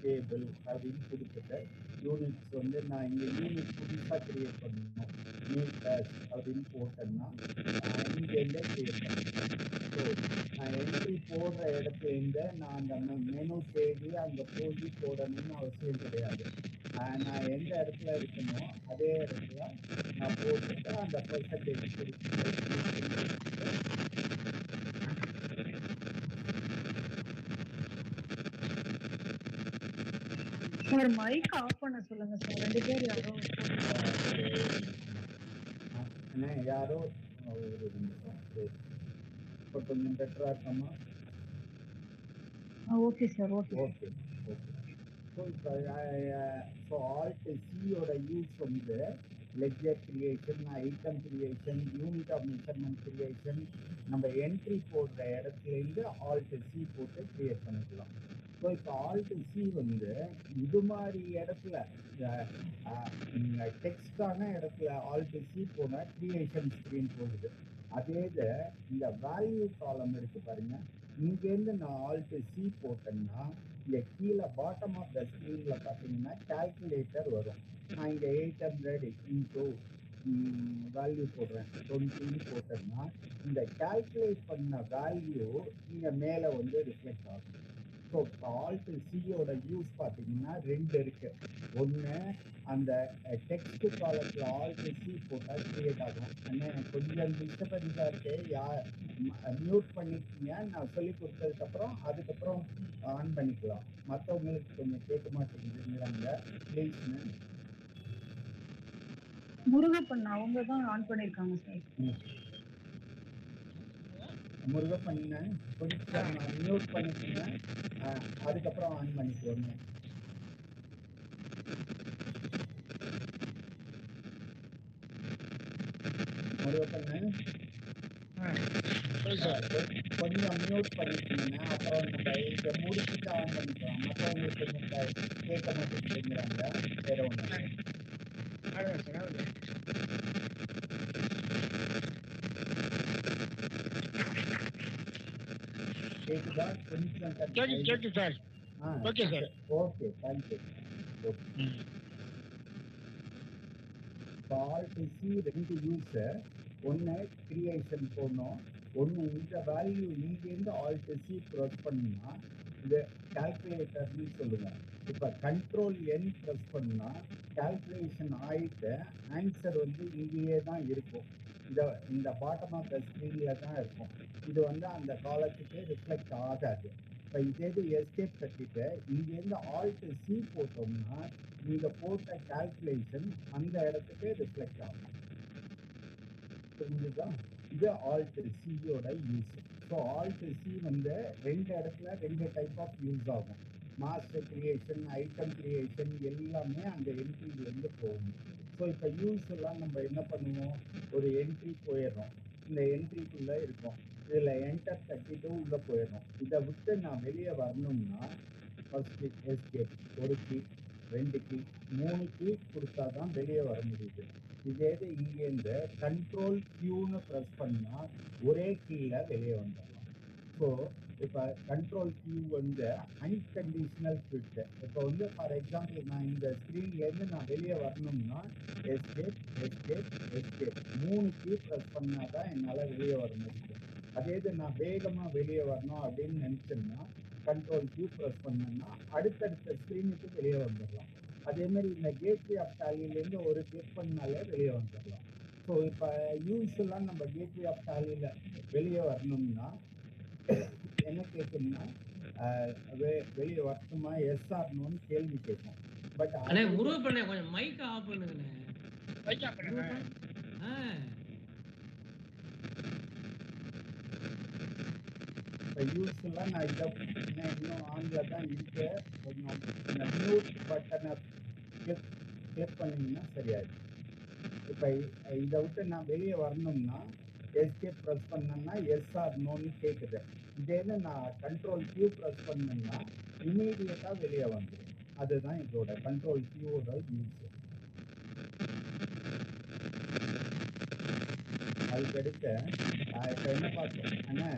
டேபிள் அப்படின்னு கொடுத்துட்டு யூனிட்ஸ் வந்து நான் இங்கே யூனிட் புதுசாக கிரியேட் பண்ணணும், மீட்டர்ஸ் அப்படின்னு போட்டேன்னா இங்கேருந்தே கிரியேட் பண்ணணும். ஸோ நான் என்ட்ரி போடுற இடத்துலேருந்து நான் அந்த மெனு தேடி அங்கே போய் போடணும்னு அவசியம் கிடையாது. நான் எந்த இடத்துல இருக்கனோ அதே இடத்துல நான் போட்டுட்டு அந்த பெர்சன்டேஜ் சார் மைக் ஆஃப் பண்ண சொல்லுங்க சார். 2 பேர் யாரோ ஒரு நிமிஷம். இப்போ கொஞ்சம் பெட்டரா இருக்கமா? Okay sir, okay. Okay. So இப்போ ஆல்ட் சியோட யூஸ் வந்து ledger creation, item creation, unit of measurement creation, நம்ம என்ட்ரி போடுற இடத்துலேருந்து ஆல்ட் சி போட்டு கிரியேட் பண்ணிக்கலாம். ஸோ இப்போ ஆல்ட் சி வந்து இது மாதிரி இடத்துல டெக்ஸ்டான இடத்துல ஆல்ட் சி போனால் கிரியேஷன் ஸ்க்ரீன் போகுது. அதே இது இந்த வேல்யூ காலம் இருக்கு பாருங்க, இங்கேருந்து நான் ஆல்ட் சி போட்டேன்னா இங்கே கீழே பாட்டம் ஆஃப் த ஸ்க்ரீனில் பார்த்தீங்கன்னா கால்குலேட்டர் வரும். நான் இங்கே 800 இன்டூ வேல்யூ போடுறேன் 20 போட்டேன்னா இந்த கால்குலேட் பண்ண வேல்யூ இங்கே மேலே வந்து ரிஃப்ளெக்ட் ஆகும். ஸோ ஆல்ட் சியோட யூஸ் பார்த்தீங்கன்னா 2 இருக்கு. ஒன்று அந்த டெக்ஸ்ட் காலத்தில் ஆல்ட் சி போட்டால் கிரியேட் ஆகும். ஆனால் எனக்கு கொஞ்சம் டிஸ்டர்பன்ஸாக இருக்கு, மியூட் பண்ணிக்கிங்க. நான் சொல்லி கொடுத்ததுக்கப்புறம் அதுக்கப்புறம் ஆன் பண்ணிக்கலாம். மற்றவங்களுக்கு கொஞ்சம் கேட்க மாட்டேங்குதுங்கிறாங்க. ப்ளீஸ்ன்னு முருகப்பன் அவங்க தான் ஆன் பண்ணிருக்காங்க சார். முருகப்பண்ண கொஞ்சம் மியூட் பண்ணிக்கோங்க, அதுக்கப்புறம் ஆன் பண்ணிக்கோங்க. முருகப்பண்ண கொஞ்சம் மியூட் பண்ணிக்கோங்க, அப்புறம் நம்ம இதை முடிச்சுட்டு ஆன் பண்ணிக்கலாம். மற்றவங்களுக்கு கொஞ்சம் கேட்க மாட்டேங்குதுங்கிறாங்க. வேற ஒன்று கேக்குதா? கொஞ்சம் கேக்கு சார். Okay sir. Okay, thank you. Okay, alt C 2 use. ஒன்று கிரியேஷன் போடணும், ஒன்று இந்த வேல்யூ இங்கேருந்து ஆல்ட் சி ப்ரெஸ் பண்ணினா இது கால்குலேட்டர்னு சொல்லுவேன். இப்போ கண்ட்ரோல் என் ப்ரெஸ் பண்ணால் கால்குலேஷன் ஆகிட்டு ஆன்சர் வந்து இங்கேயே தான் இருக்கும். இந்த பாட்டம் ஆஃப் த ஸ்க்ரீனில் தான் இருக்கும். இது வந்து அந்த காலத்துக்கு ரிஃப்ளெக்ட் ஆகாது. இப்போ இதே எஸ்கேப் தட்டிட்டு இங்கேருந்து ஆல்ட் சி போட்டோம்னா நீங்கள் போட்ட கால்குலேஷன் அந்த இடத்துக்கு ரிஃப்ளெக்ட் ஆகும். புரிஞ்சுதா? இது ஆல்ட் சியோட யூஸ். ஸோ ஆல்ட் சி வந்து 2 இடத்துல 2 டைப் ஆஃப் யூஸ் ஆகும். மாஸ்டர் கிரியேஷன், ஐட்டம் கிரியேஷன் எல்லாமே அந்த என்ட்ரிலேருந்து போகும். ஸோ இப்போ யூஸ் எல்லாம் நம்ம என்ன பண்ணுவோம், ஒரு என்ட்ரி போயிடுறோம், இந்த என்ட்ரிக்குள்ளே இருக்கும், இதில் என்டர் தட்டிட்டு உள்ளே போயிடும். இதை விட்டு நான் வெளியே வரணும்னா ஃபர்ஸ்ட் எஸ்கேப், ஒரு கீ, 2 கீ, 3 கீ கொடுத்தா தான் வெளியே வர முடியுது. இதே இங்கேருந்து கண்ட்ரோல் கியூன்னு ப்ரெஸ் பண்ணால் ஒரே கீழே வெளியே வந்துடலாம். ஸோ இப்போ கண்ட்ரோல் கியூ வந்து அன்கண்டிஷனல் ஃபிட். இப்போ வந்து ஃபார் எக்ஸாம்பிள் நான் இந்த ஸ்க்ரீன்லேருந்து நான் வெளியே வரணும்னா escape escape escape 3 key press பண்ணால் தான் என்னால் வெளியே வர முடியும். அதே இது நான் வேகமாக வெளியே வரணும் அப்படின்னு நினச்சேன்னா கண்ட்ரோல் கியூ ப்ரெஸ் பண்ணேன்னா அடுத்தடுத்த ஸ்க்ரீனுக்கு வெளியே வந்துடலாம். அதேமாதிரி இந்த கேட்வே ஆஃப் டாலியிலேருந்து ஒரு கிளிக் பண்ணாலே வெளியே வந்துடலாம். ஸோ இப்போ யூஸ்வலாக நம்ம கேட்வே ஆஃப் டாலியில் வெளியே வரணும்னா என்ன கேட்கும்னா வெளியே வரட்டுமா எஸ்ஆர்னோன்னு கேள்வி கேட்கும். பட் முருகப்பண்ணே கொஞ்சம் மைக் ஆஃப் பண்ணுங்கண்ணே. மைக் ஆஃப் பண்ணுங்க. இப்போ யூஸ்வலாக நான் இதை இன்னும் ஆனில் தான் இருக்கு. கொஞ்சம் இந்த மியூட் பட்டனை கிளிக் பண்ணிங்கன்னா சரியாயிடும். இப்போ இதை விட்டு நான் வெளியே வரணும்னா எஸ்கேப் ப்ரெஸ் பண்ணேன்னா எஸ்ஆர் நோன்னு கேட்குது. இதே நான் கண்ட்ரோல் கியூ ப்ரெஸ் பண்ணேன்னா இமீடியட்டாக வெளியே வந்துடும். அதுதான் இதோட கண்ட்ரோல் கியூவோட யூஸ். அதுக்கடுத்து இப்போ என்ன பார்த்தோம் அண்ணா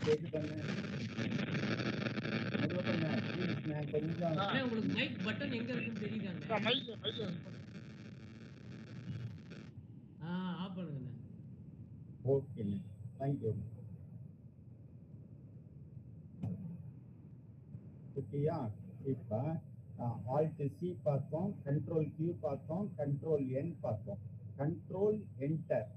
கேட்டு பண்ண கொஞ்சம் உங்களுக்கு மைக் பட்டன் எங்க இருக்குன்னு தெரியுதாங்க? ஆஃப் பண்ணுங்க. ஓகேண்ணே, தேங்க்யூ. ஓகேயா? இப்போ ஆல்ட் சி பார்த்தோம், கண்ட்ரோல் கியூ பார்த்தோம், கண்ட்ரோல் என் பார்த்தோம், கண்ட்ரோல் என்டர்.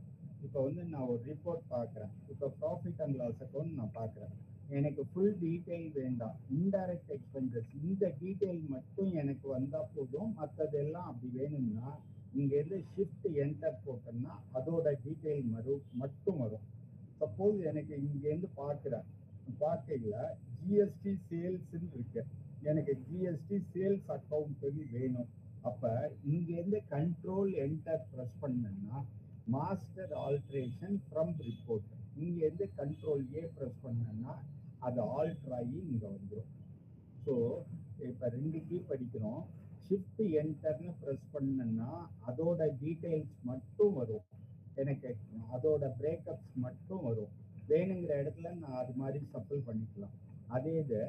இப்போ வந்து நான் ஒரு ரிப்போர்ட் பார்க்குறேன். இப்போ ப்ராஃபிட் அண்ட் லாஸ் அக்கௌண்ட் நான் பார்க்குறேன். எனக்கு ஃபுல் டீட்டெயில் வேண்டாம், இன்டைரக்ட் எக்ஸ்பென்சஸ் இந்த டீட்டெயில் மட்டும் எனக்கு வந்தால் போதும். மற்றதெல்லாம் அப்படி வேணும்னா இங்கேருந்து ஷிஃப்ட் என்டர் போட்டோம்னா அதோட டீட்டெயில் மட்டும் வரும். சப்போஸ் எனக்கு இங்கேருந்து பார்க்கல ஜிஎஸ்டி சேல்ஸ்ன்னு இருக்கு, எனக்கு ஜிஎஸ்டி சேல்ஸ் அக்கௌண்ட் வேணும் அப்ப இங்க இருந்து கண்ட்ரோல் என்டர் பிரஸ் பண்ணா மாஸ்டர் ஆல்ட்ரேஷன் ஃப்ரம் ரிப்போர்ட். இங்க இருந்து கண்ட்ரோல் ஏ பிரஸ் பண்ணா அது ஆல்டர் ஆகி இங்க வந்துடும். ஸோ இப்ப 2 கீ படிக்கிறோம். ஷிஃப்ட் என்டர்னு பிரஸ் பண்ணா அதோட டீடைல்ஸ் மட்டும் வரும், எனக்கு அதோட பிரேக்கப்ஸ் மட்டும் வரும். வேணுங்கிற இடத்துல நான் அது மாதிரி சப்பிள் பண்ணிக்கலாம். அதே இது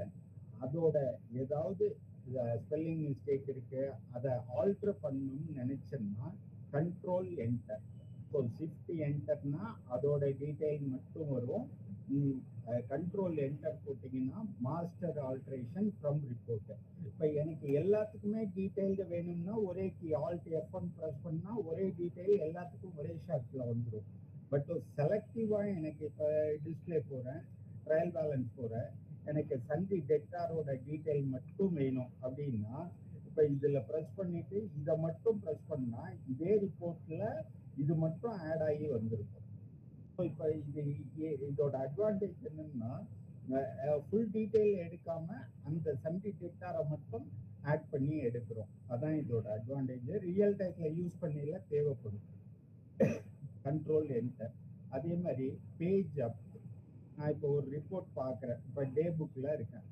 அதோட ஏதாவது ஸ்பெல்லிங் மிஸ்டேக் இருக்கு, அதை ஆல்டர் பண்ணணும்னு நினைச்சேன்னா கண்ட்ரோல் என்டர். ஸோ ஷிஃப்ட் என்டர்னா அதோட டீடைல் மட்டும் வரும். கண்ட்ரோல் என்டர் போட்டிங்கன்னா மாஸ்டர் ஆல்ட்ரேஷன் ஃப்ரம் ரிப்போர்ட். இப்போ எனக்கு எல்லாத்துக்குமே டீடைல்டு வேணும்னா ஒரே கீ ஆல்ட் F1 ப்ரெஸ் பண்ணால் ஒரே டீடைல் எல்லாத்துக்கும் ஒரே ஷாட்டில் வந்துடும். பட் செலக்டிவாக எனக்கு இப்போ டிஸ்பிளே போகிறேன், ட்ரையல் பேலன்ஸ் போகிறேன், எனக்கு சந்தி டெக்டாரோட டீடைல் மட்டும் வேணும் அப்படின்னா இப்போ இதில் ப்ரெஸ் பண்ணிவிட்டு இதை மட்டும் ப்ரெஸ் பண்ணால் இதே ரிப்போர்ட்டில் இது மட்டும் ஆட் ஆகி வந்திருக்கும். ஸோ இப்போ இதோட அட்வான்டேஜ் என்னன்னா ஃபுல் டீட்டெயில் எடுக்காம அந்த சந்தி டெக்டாரை மட்டும் ஆட் பண்ணி எடுக்கிறோம். அதான் இதோட அட்வான்டேஜ். ரியல் டைம்ல யூஸ் பண்ணல தேவைப்படும். Control enter. அதே மாதிரி பேஜ் அப். நான் இப்போ ஒரு ரிப்போர்ட் பார்க்குறேன், இப்போ டே புக்கில் இருக்கேன்,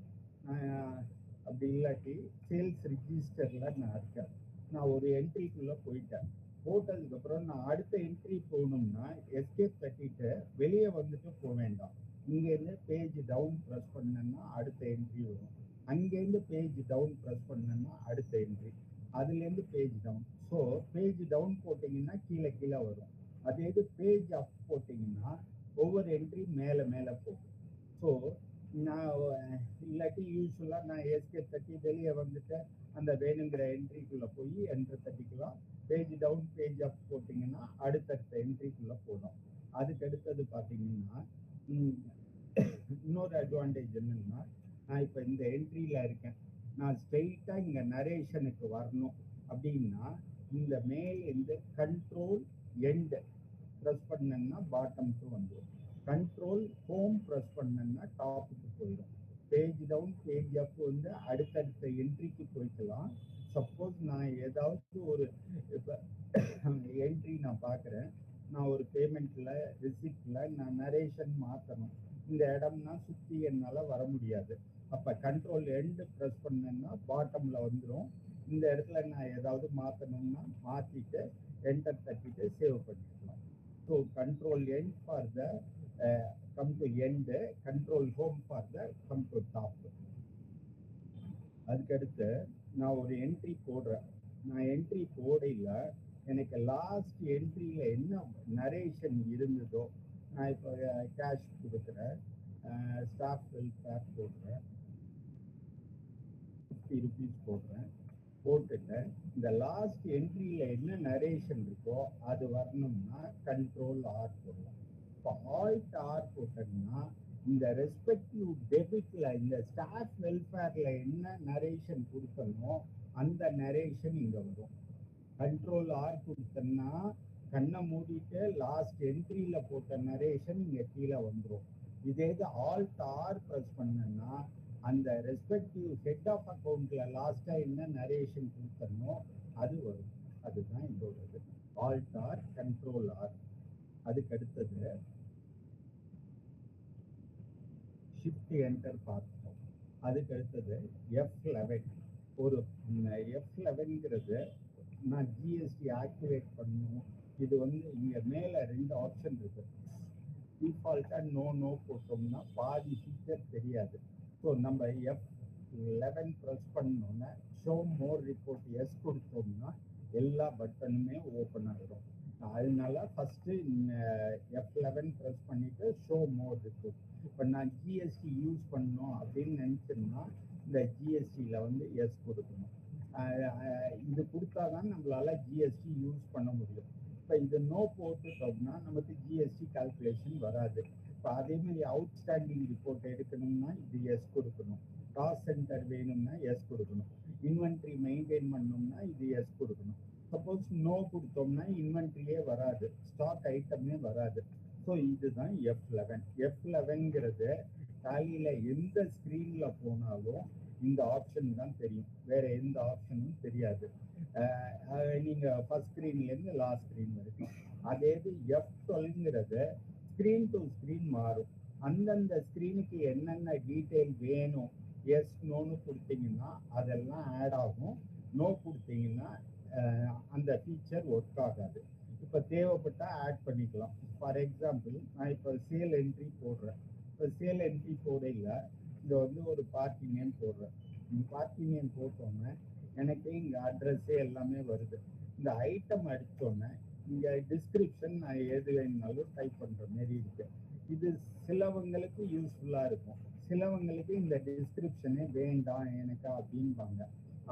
அப்படி இல்லாட்டி சேல்ஸ் ரிஜிஸ்டரில் நான் இருக்கேன். நான் ஒரு என்ட்ரிக்குள்ளே போயிட்டேன். போட்டதுக்கப்புறம் நான் அடுத்த என்ட்ரி போகணும்னா எஸ்கேப் தட்டிட்டு வெளியே வந்துட்டு போக வேண்டாம். இங்கேருந்து பேஜ் டவுன் ப்ரெஸ் பண்ணேன்னா அடுத்த என்ட்ரி வரும், அங்கேருந்து பேஜ் டவுன் ப்ரெஸ் பண்ணேன்னா அடுத்த என்ட்ரி, அதுலேருந்து page down. So page down போட்டிங்கன்னா கீழே கீழே வரும். அதே இது பேஜ் அப் போட்டிங்கன்னா ஒவ்வொரு என்ட்ரி மேலே மேலே போகும். ஸோ நான் இல்லாட்டி யூஸ்வலாக நான் எஸ்கேப் தட்டி வெளியே வந்துட்டு அந்த வேணுங்கிற என்ட்ரிக்குள்ளே போய் என்ட்ரு தட்டிக்கலாம். பேஜ் டவுன் பேஜ் அப் போட்டிங்கன்னா அடுத்தடுத்த என்ட்ரிக்குள்ளே போடும். அதுக்கு அடுத்தது பார்த்தீங்கன்னா இன்னொரு அட்வான்டேஜ் என்னன்னா, நான் இப்போ இந்த என்ட்ரியில் இருக்கேன், நான் ஸ்ட்ரெயிட்டாக இங்கே நரேஷனுக்கு வரணும் அப்படின்னா இந்த மேல் இந்த கண்ட்ரோல் எண்ட் ப்ரெஸ் பண்ணேன்னா பாட்டம்க்கு வந்துடும், கண்ட்ரோல் ஹோம் ப்ரெஸ் பண்ணேன்னா டாப்புக்கு போயிடும். பேஜ் டவுன் பேஜ் அப் வந்து அடுத்தடுத்த என்ட்ரிக்கு போய்க்கலாம். சப்போஸ் நான் ஏதாவது ஒரு இப்போ என்ட்ரி நான் பார்க்குறேன், நான் ஒரு பேமெண்ட்டில் ரிசிப்டில் நான் நரேஷன் மாற்றணும், இந்த இடம்னா சுற்றி என்னால் வர முடியாது. அப்போ கண்ட்ரோல் எண்டு ப்ரெஸ் பண்ணேன்னா பாட்டமில் வந்துடும். இந்த இடத்துல நான் ஏதாவது மாற்றணும்னா மாற்றிட்டு என்டர் தட்டிட்டு சேவ் பண்ணிக்கலாம். So control end for the come to end, control home for the come to top. அதுக்கடுத்து நான் ஒரு என்ட்ரி போடுறேன். நான் என்ட்ரி போடையில் எனக்கு லாஸ்ட் என்ட்ரியில் என்ன நரேஷன் இருந்ததோ, நான் இப்போ கேஷ் கொடுக்குறேன், ஸ்டாஃப் வெல்ஃபேர் போடுறேன், 50 rupees போடுறேன். போட்டுட்டு இந்த லாஸ்ட் என்ட்ரியில் என்ன நரேஷன் இருக்கோ அது வரணும்னா கண்ட்ரோல் ஆர் போடலாம். இப்போ ஆல்ட் ஆர் போட்டோம்னா இந்த ரெஸ்பெக்டிவ் டெபிட்ல இந்த ஸ்டாஃப் வெல்ஃபேர்ல என்ன நரேஷன் கொடுத்தனோ அந்த நரேஷன் இங்க வரும். கண்ட்ரோல் ஆர் கொடுத்தோம்னா கண்ணை மூடிட்டு லாஸ்ட் என்ட்ரியில போட்ட நரேஷன் இங்க கீழே வந்துடும். இதே இது ஆல்ட் ஆர் ப்ரெஸ் பண்ணனா அந்த ரெஸ்பெக்டிவ் ஹெட் ஆஃப் அக்கௌண்ட்ல லாஸ்டா என்ன நரேஷன் கொடுத்தனோ அது வரும். அதுதான் இதோட ஆல்ட் ஆர் கண்ட்ரோல் ஆர். அதுக்கு அடுத்தது ஷிஃப்ட் என்டர் பார்த்தோம். அதுக்கு அடுத்தது F11. ஒரு F11ங்கிறது நான் ஜிஎஸ்டி ஆக்டிவேட் பண்ணணும். இது வந்து இங்கே மேலே 2 ஆப்ஷன் இருக்கு. டிஃபால்ட்டாக நோ போட்டோம்னா பாதி ஃபீச்சர் தெரியாது. ஸோ நம்ம F11 ப்ரெஸ் பண்ணோன்னா ஷோ மோர் ரிப்போர்ட் எஸ் கொடுத்தோம்னா எல்லா பட்டனுமே ஓப்பன் ஆகிடும். அதனால ஃபஸ்ட்டு F11 ப்ரெஸ் பண்ணிவிட்டு ஷோ மோர் ரிப்போர்ட். இப்போ நான் ஜிஎஸ்டி யூஸ் பண்ணணும் அப்படின்னு நினச்சோம்னா இந்த ஜிஎஸ்டியில் வந்து எஸ் கொடுக்கணும். இது கொடுத்தா தான் நம்மளால ஜிஎஸ்டி யூஸ் பண்ண முடியும். இப்போ இது நோ போட்டுட்டோம்னா நமக்கு ஜிஎஸ்டி கால்குலேஷன் வராது. இப்போ அதேமாதிரி அவுட்ஸ்டாண்டிங் ரிப்போர்ட் எடுக்கணும்னா இது எஸ் கொடுக்கணும். காஸ்ட் சென்டர் வேணும்னா எஸ் கொடுக்கணும். இன்வென்ட்ரி மெயின்டைன் பண்ணணும்னா இது எஸ் கொடுக்கணும். சப்போஸ் நோ கொடுத்தோம்னா இன்வென்ட்ரியே வராது, ஸ்டாக் ஐட்டமே வராது. ஸோ இதுதான் F11. F11ங்கிறது டாலியில் எந்த ஸ்க்ரீனில் போனாலும் இந்த ஆப்ஷன் தான் தெரியும், வேற எந்த ஆப்ஷனும் தெரியாது. நீங்க ஃபர்ஸ்ட் ஸ்கிரீன்ல இருந்து லாஸ்ட் ஸ்கிரீன் வரைக்கும். அதே இது F12ங்கிறது ஸ்கிரீன் டு ஸ்கிரீன் மாறும். அந்தந்த ஸ்கிரீனுக்கு என்னென்ன டீட்டெயில் வேணும், எஸ் நோன்னு கொடுத்தீங்கன்னா அதெல்லாம் ஆட் ஆகும். நோ கொடுத்தீங்கன்னா அந்த ஃபீச்சர் ஒர்க் ஆகாது. இப்போ தேவைப்பட்டா ஆட் பண்ணிக்கலாம். ஃபார் எக்ஸாம்பிள் நான் இப்போ சேல் என்ட்ரி போடுறேன். இப்போ சேல் என்ட்ரி போடையில் இங்கே வந்து ஒரு பார்ட்டி நேம் போடுறேன். இந்த பார்ட்டி நேம் போட்டோன்னே எனக்கு இங்கே அட்ரஸே எல்லாமே வருது. இந்த ஐட்டம் அடித்தோன்னே இங்கே டிஸ்கிரிப்ஷன் நான் எது வேணுனாலும் டைப் பண்ணுற மாரி இருக்கு. இது சிலவங்களுக்கு யூஸ்ஃபுல்லாக இருக்கும், சிலவங்களுக்கு இந்த டிஸ்கிரிப்ஷனே வேண்டாம் எனக்கு அப்படின்பாங்க.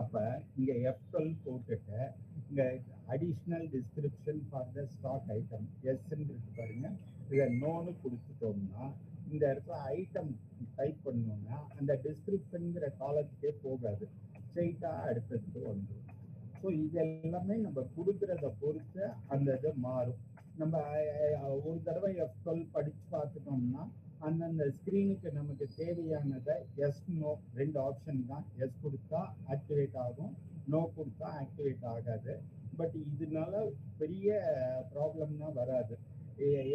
அப்போ இங்கே F12 போட்டுட்டு இங்கே additional description for the stock item எஸ்ன்னு இருக்கு பாருங்க, இதை நோன்னு கொடுத்துட்டோம்னா இந்த இடத்துல ஐட்டம் டைப் பண்ணோம்னா அந்த டிஸ்கிரிப்ஷனுங்கிற காலத்துக்கே போகாது, ஸ்ட்ரெயிட்டாக அடுத்ததுக்கு வந்துடும். ஸோ இது எல்லாமே நம்ம கொடுக்குறத பொறுத்து அந்த இது மாறும். நம்ம ஒரு தடவை F12 படித்து பார்த்துட்டோம்னா அந்தந்த ஸ்க்ரீனுக்கு நமக்கு தேவையானதை எஸ் நோ 2 ஆப்ஷன் தான். எஸ் கொடுத்தா ஆக்டிவேட் ஆகும், நோ கொடுத்தா ஆக்டிவேட் ஆகாது. பட் இதனால பெரிய ப்ராப்ளம்னா வராது.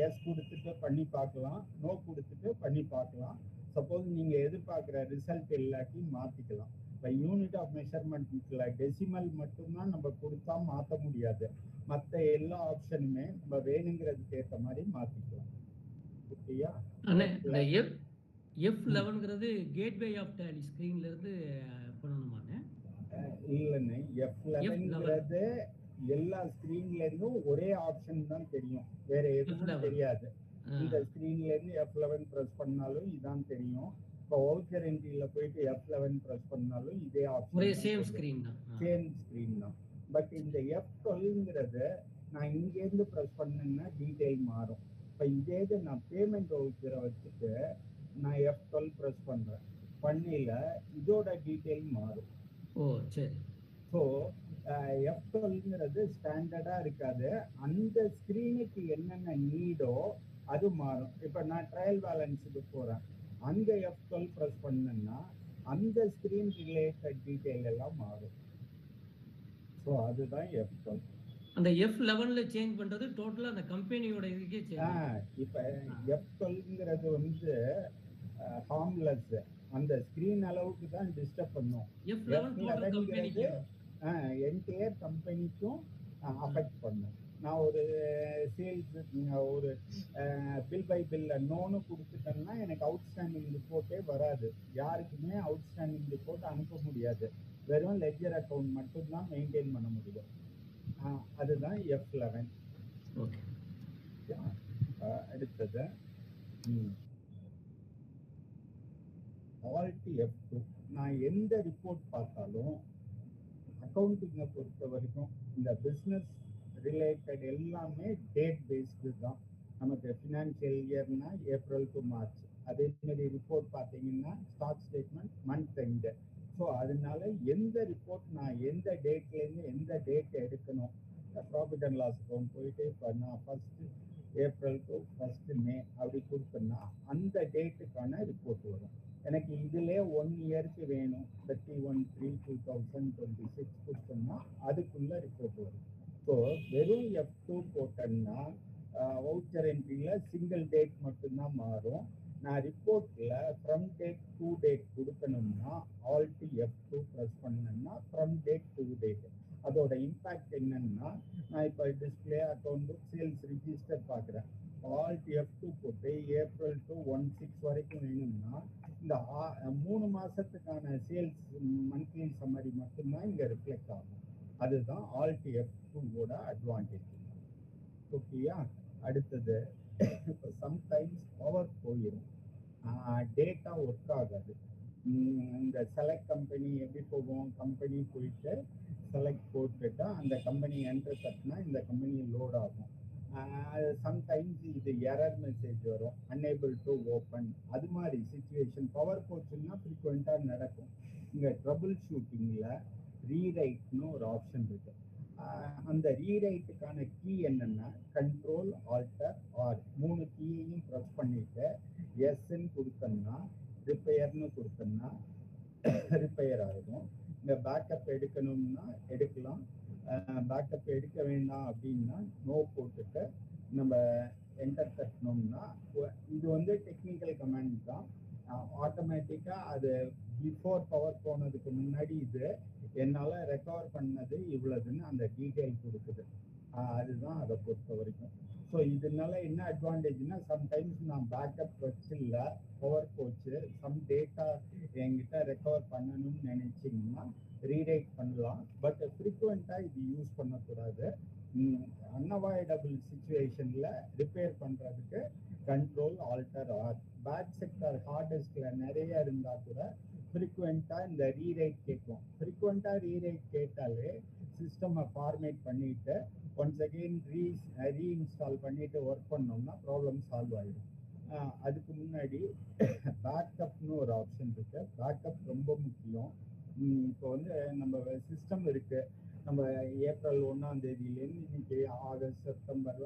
எஸ் கொடுத்துட்டு பண்ணி பார்க்கலாம், நோ கொடுத்துட்டு பண்ணி பார்க்கலாம். சப்போஸ் நீங்கள் எதிர்பார்க்குற ரிசல்ட் இல்லாட்டி மாற்றிக்கலாம். இப்போ யூனிட் ஆஃப் மெஷர்மெண்ட்ல டெசிமல் மட்டும்தான் நம்ம கொடுத்தா மாற்ற முடியாது. மற்ற எல்லா ஆப்ஷனுமே நம்ம வேணுங்கிறதுக்கு ஏற்ற மாதிரி மாற்றிக்கலாம். ஓகேயா? இந்த F11ங்கிறது கேட்வே ஆஃப் டேலி ஸ்கிரீன்ல இருந்து பண்ணணுமானே? இல்லைண்ணே, F11ங்கிறது எல்லா ஸ்கிரீன்ல இருந்தும் ஒரே ஆப்ஷன் தான் தெரியும், வேற எதுவும் தெரியாது. இந்த ஸ்கிரீன்ல இருந்து F11 பிரஸ் பண்ணாலும் இதான் தெரியும். இப்போ வவுச்சர் என்ட்ரியில போயிட்டு F11 பிரஸ் பண்ணாலும் இதே ஆப்ஷன், ஒரே சேம் ஸ்கிரீன் தான், சேம் ஸ்கிரீன் தான். பட் இந்த F12ங்கிறது நான் இங்கேருந்து ப்ரெஸ் பண்ணேன்னா டீட்டெயில் மாறும். இப்போ இதே இது நான் பேமெண்ட் வவுச்சரை வச்சுட்டு நான் F12 ப்ரெஸ் பண்ணுறேன், பண்ணியில் இதோட டீட்டெயில் மாறும். ஓ சரி. ஸோ F12ங்கிறது ஸ்டாண்டர்டாக இருக்காது, அந்த ஸ்க்ரீனுக்கு என்னென்ன நீடோ அது மாறும். இப்போ நான் ட்ரையல் பேலன்ஸுக்கு போகிறேன், அங்கே F12 ப்ரெஸ் பண்ணேன்னா அந்த ஸ்க்ரீன் ரிலேட்டட் டீட்டெயில் எல்லாம் மாறும். ஸோ அதுதான் F12. அந்த F11ல சேஞ்ச் பண்றது டோட்டலா அந்த கம்பெனியோட இதுக்கே சேஞ்ச். இப்போ F12ங்கிறது வந்து ஹார்ம்லெஸ், அந்த ஸ்கிரீன் அளவுக்கு தான் டிஸ்டர்ப் பண்ணும். F11ங்கிறது என்டையர் கம்பெனிக்கும் அஃபெக்ட் பண்ணும். நான் ஒரு சேல்ஸ் ஒரு பில் பை பில்ல நோன்னு கொடுத்துட்டேன்னா எனக்கு அவுட்ஸ்டாண்டிங் ரிப்போர்ட்டே வராது, யாருக்குமே அவுட்ஸ்டாண்டிங் ரிப்போர்ட் அனுப்ப முடியாது, வெறும் லெட்ஜர் அக்கௌண்ட் மட்டும்தான் மெயின்டைன் பண்ண முடியும். அதுதான் F11. ஓகே. அடுத்தது ஆல்ட் F2. நான் எந்த ரிப்போர்ட் பார்த்தாலும் அக்கௌண்டிங்கை பொறுத்த வரைக்கும் இந்த பிஸ்னஸ் ரிலேட்டட் எல்லாமே டேட் பேஸ்டு தான். நமக்கு ஃபினான்ஷியல் இயர்னா ஏப்ரல் டு மார்ச், அதே மாதிரி ரிப்போர்ட் பார்த்தீங்கன்னா stock statement month end. So அதனால எந்த ரிப்போர்ட் நான் எந்த டேட்லேருந்து எந்த டேட் எடுக்கணும், ப்ராஃபிட் அண்ட் லாஸ் அக்கௌண்ட் போயிட்டு இப்போ நான் ஃபஸ்ட்டு ஏப்ரல் டு ஃபஸ்ட்டு மே அப்படி கொடுத்தேன்னா அந்த டேட்டுக்கான ரிப்போர்ட் வரும். எனக்கு இதிலே 1 இயருக்கு வேணும், 31/3/2026 கொடுத்தோம்னா அதுக்குள்ள ரிப்போர்ட் வரும். ஸோ வெறும் F2 போட்டேன்னா வவுச்சர் என்ட்ரியில் சிங்கிள் டேட் மட்டும்தான் மாறும். நான் ரிப்போர்ட்டில் ஃப்ரம் டேட் டு டேட் கொடுக்கணும்னா ஆல்ட் F2 ப்ரெஸ் பண்ணேன்னா ஃப்ரம் டேட் டு டேட். அதோட இம்பேக்ட் என்னன்னா, நான் இப்போ டிஸ்பிளே அக்கௌண்ட் சேல்ஸ் ரிஜிஸ்டர் பார்க்குறேன், ஆல்ட் F2 போட்டு ஏப்ரல் டு 1/6 வரைக்கும் வேணும்னா இந்த 3 மாதத்துக்கான சேல்ஸ் மந்த்லி சம்மரி மட்டும்தான் இங்கே ரிஃப்ளெக்ட் ஆகும். அதுதான் ஆல்ட் F2வோட அட்வான்டேஜ். ஓகேயா? அடுத்தது இப்போ சம்டைம்ஸ் பவர் போயிடும், டேட்டா ஒர்க் ஆகாது. இந்த செலக்ட் கம்பெனி எப்படி போகும், கம்பெனி போயிட்டு செலக்ட் போட்டுட்டா அந்த கம்பெனி என்டர் தட்டினா இந்த கம்பெனி லோட் ஆகும். சம்டைம்ஸ் இது எரர் மெசேஜ் வரும், அன்ஏபிள் டு ஓப்பன். அது மாதிரி சுச்சுவேஷன் பவர் போச்சுன்னா ஃப்ரீக்வெண்ட்டாக நடக்கும். இங்கே ட்ரபிள் ஷூட்டிங்கில் ரீரைட்னு ஒரு ஆப்ஷன் இருக்கு. அந்த ரீரைட்டுக்கான கீ என்னன்னா கண்ட்ரோல் ஆல்டர் ஆர் 3 கீயையும் ப்ரெஸ் பண்ணிட்டு எஸ்ன்னு கொடுத்தோம்னா ரிப்பேர்னு கொடுத்தோம்னா ரிப்பேர் ஆகும். இந்த பேக்கப் எடுக்கணும்னா எடுக்கலாம், பேக்கப் எடுக்க வேண்டாம் அப்படின்னா நோ போட்டுட்டு நம்ம என்டர் தட்டணும்னா இது வந்து டெக்னிக்கல் கமெண்ட் தான். ஆட்டோமேட்டிக்காக அது பிஃபோர் பவர் போனதுக்கு முன்னாடி இது என்னால் ரெக்கவர் பண்ணது இவ்வளவுன்னு அந்த டீட்டெயில் கொடுக்குது. அதுதான் அதை பொறுத்த வரைக்கும். ஸோ இதனால என்ன அட்வான்டேஜ்னா, சம்டைம்ஸ் நான் பேக்கப் வச்சில்ல, பவர் போச்சு, சம் டேட்டா என்கிட்ட ரெக்கவர் பண்ணணும்னு நினைச்சிங்கன்னா ரீரைட் பண்ணலாம். பட் ஃப்ரீக்வெண்ட்டாக இது யூஸ் பண்ணக்கூடாது. அன்அவாய்டபிள் சுச்சுவேஷனில் ரிப்பேர் பண்ணுறதுக்கு control alter or back sector hard டிஸ்கில் நிறைய இருந்தால் கூட ஃப்ரீக்வெண்ட்டாக இந்த ரீரைட் கேட்கும். ஃப்ரீக்வெண்ட்டாக ரீரைட் கேட்டாலே சிஸ்டமை ஃபார்மேட் பண்ணிவிட்டு ஒன்ஸ் அகெயின் ரீஇன்ஸ்டால் பண்ணிவிட்டு ஒர்க் பண்ணோம்னா ப்ராப்ளம் சால்வ் ஆகிடும். அதுக்கு முன்னாடி பேக்கப்னு ஒரு ஆப்ஷன் இருக்கு. பேக்கப் ரொம்ப முக்கியம். இப்போ வந்து நம்ம சிஸ்டம் இருக்கு, நம்ம ஏப்ரல் 1ஆம் தேதியிலேருந்து இன்னைக்கு ஆகஸ்ட் செப்டம்பர்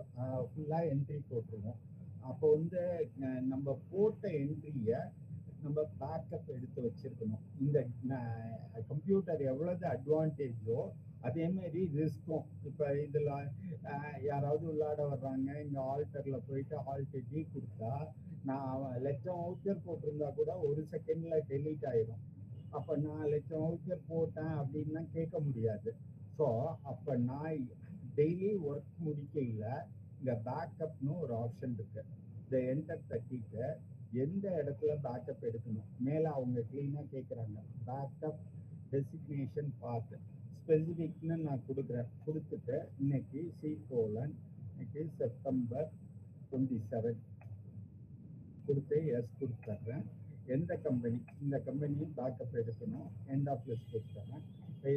ஃபுல்லாக என்ட்ரி போட்டுருவோம். அப்போ வந்து நம்ம போட்ட என்ட்ரியை நம்ம பேக்கப் எடுத்து வச்சிருக்கணும். இந்த கம்ப்யூட்டர் எவ்வளவு அட்வான்டேஜோ அதே மாதிரி ரிஸ்க்கும். இப்போ இதில் யாராவது விளையாட வர்றாங்க, இங்கே ஆல்டரில் போயிட்டு ஆல்ட் டீ கொடுத்தா நான் லட்சம் வவுச்சர் போட்டிருந்தா கூட ஒரு செகண்டில் டெலீட் ஆயிடும். அப்போ நான் லட்சம் வவுச்சர் போட்டேன் அப்படின்னா கேட்க முடியாது. ஸோ அப்போ நான் டெய்லி ஒர்க் முடிக்கையில் இந்த பேக்கப்னு ஒரு ஆப்ஷன் இருக்கு. இந்த என்டர் தட்டிட்டு எந்த இடத்துல பேக்கப் எடுக்கணும் மேலே அவங்க கிளீனாக கேட்குறாங்க. பேக்கப் டெசிக்னேஷன் பார்த்து ஸ்பெசிஃபிக்னு நான் கொடுத்துட்டு இன்னைக்கு இன்னைக்கு செப்டம்பர் 27 கொடுத்து எஸ் கொடுத்துட்றேன். எந்த கம்பெனி, இந்த கம்பெனி பேக்கப் எடுக்கணும், எண்ட் ஆஃப் லிஸ்ட் கொடுத்துட்றேன்,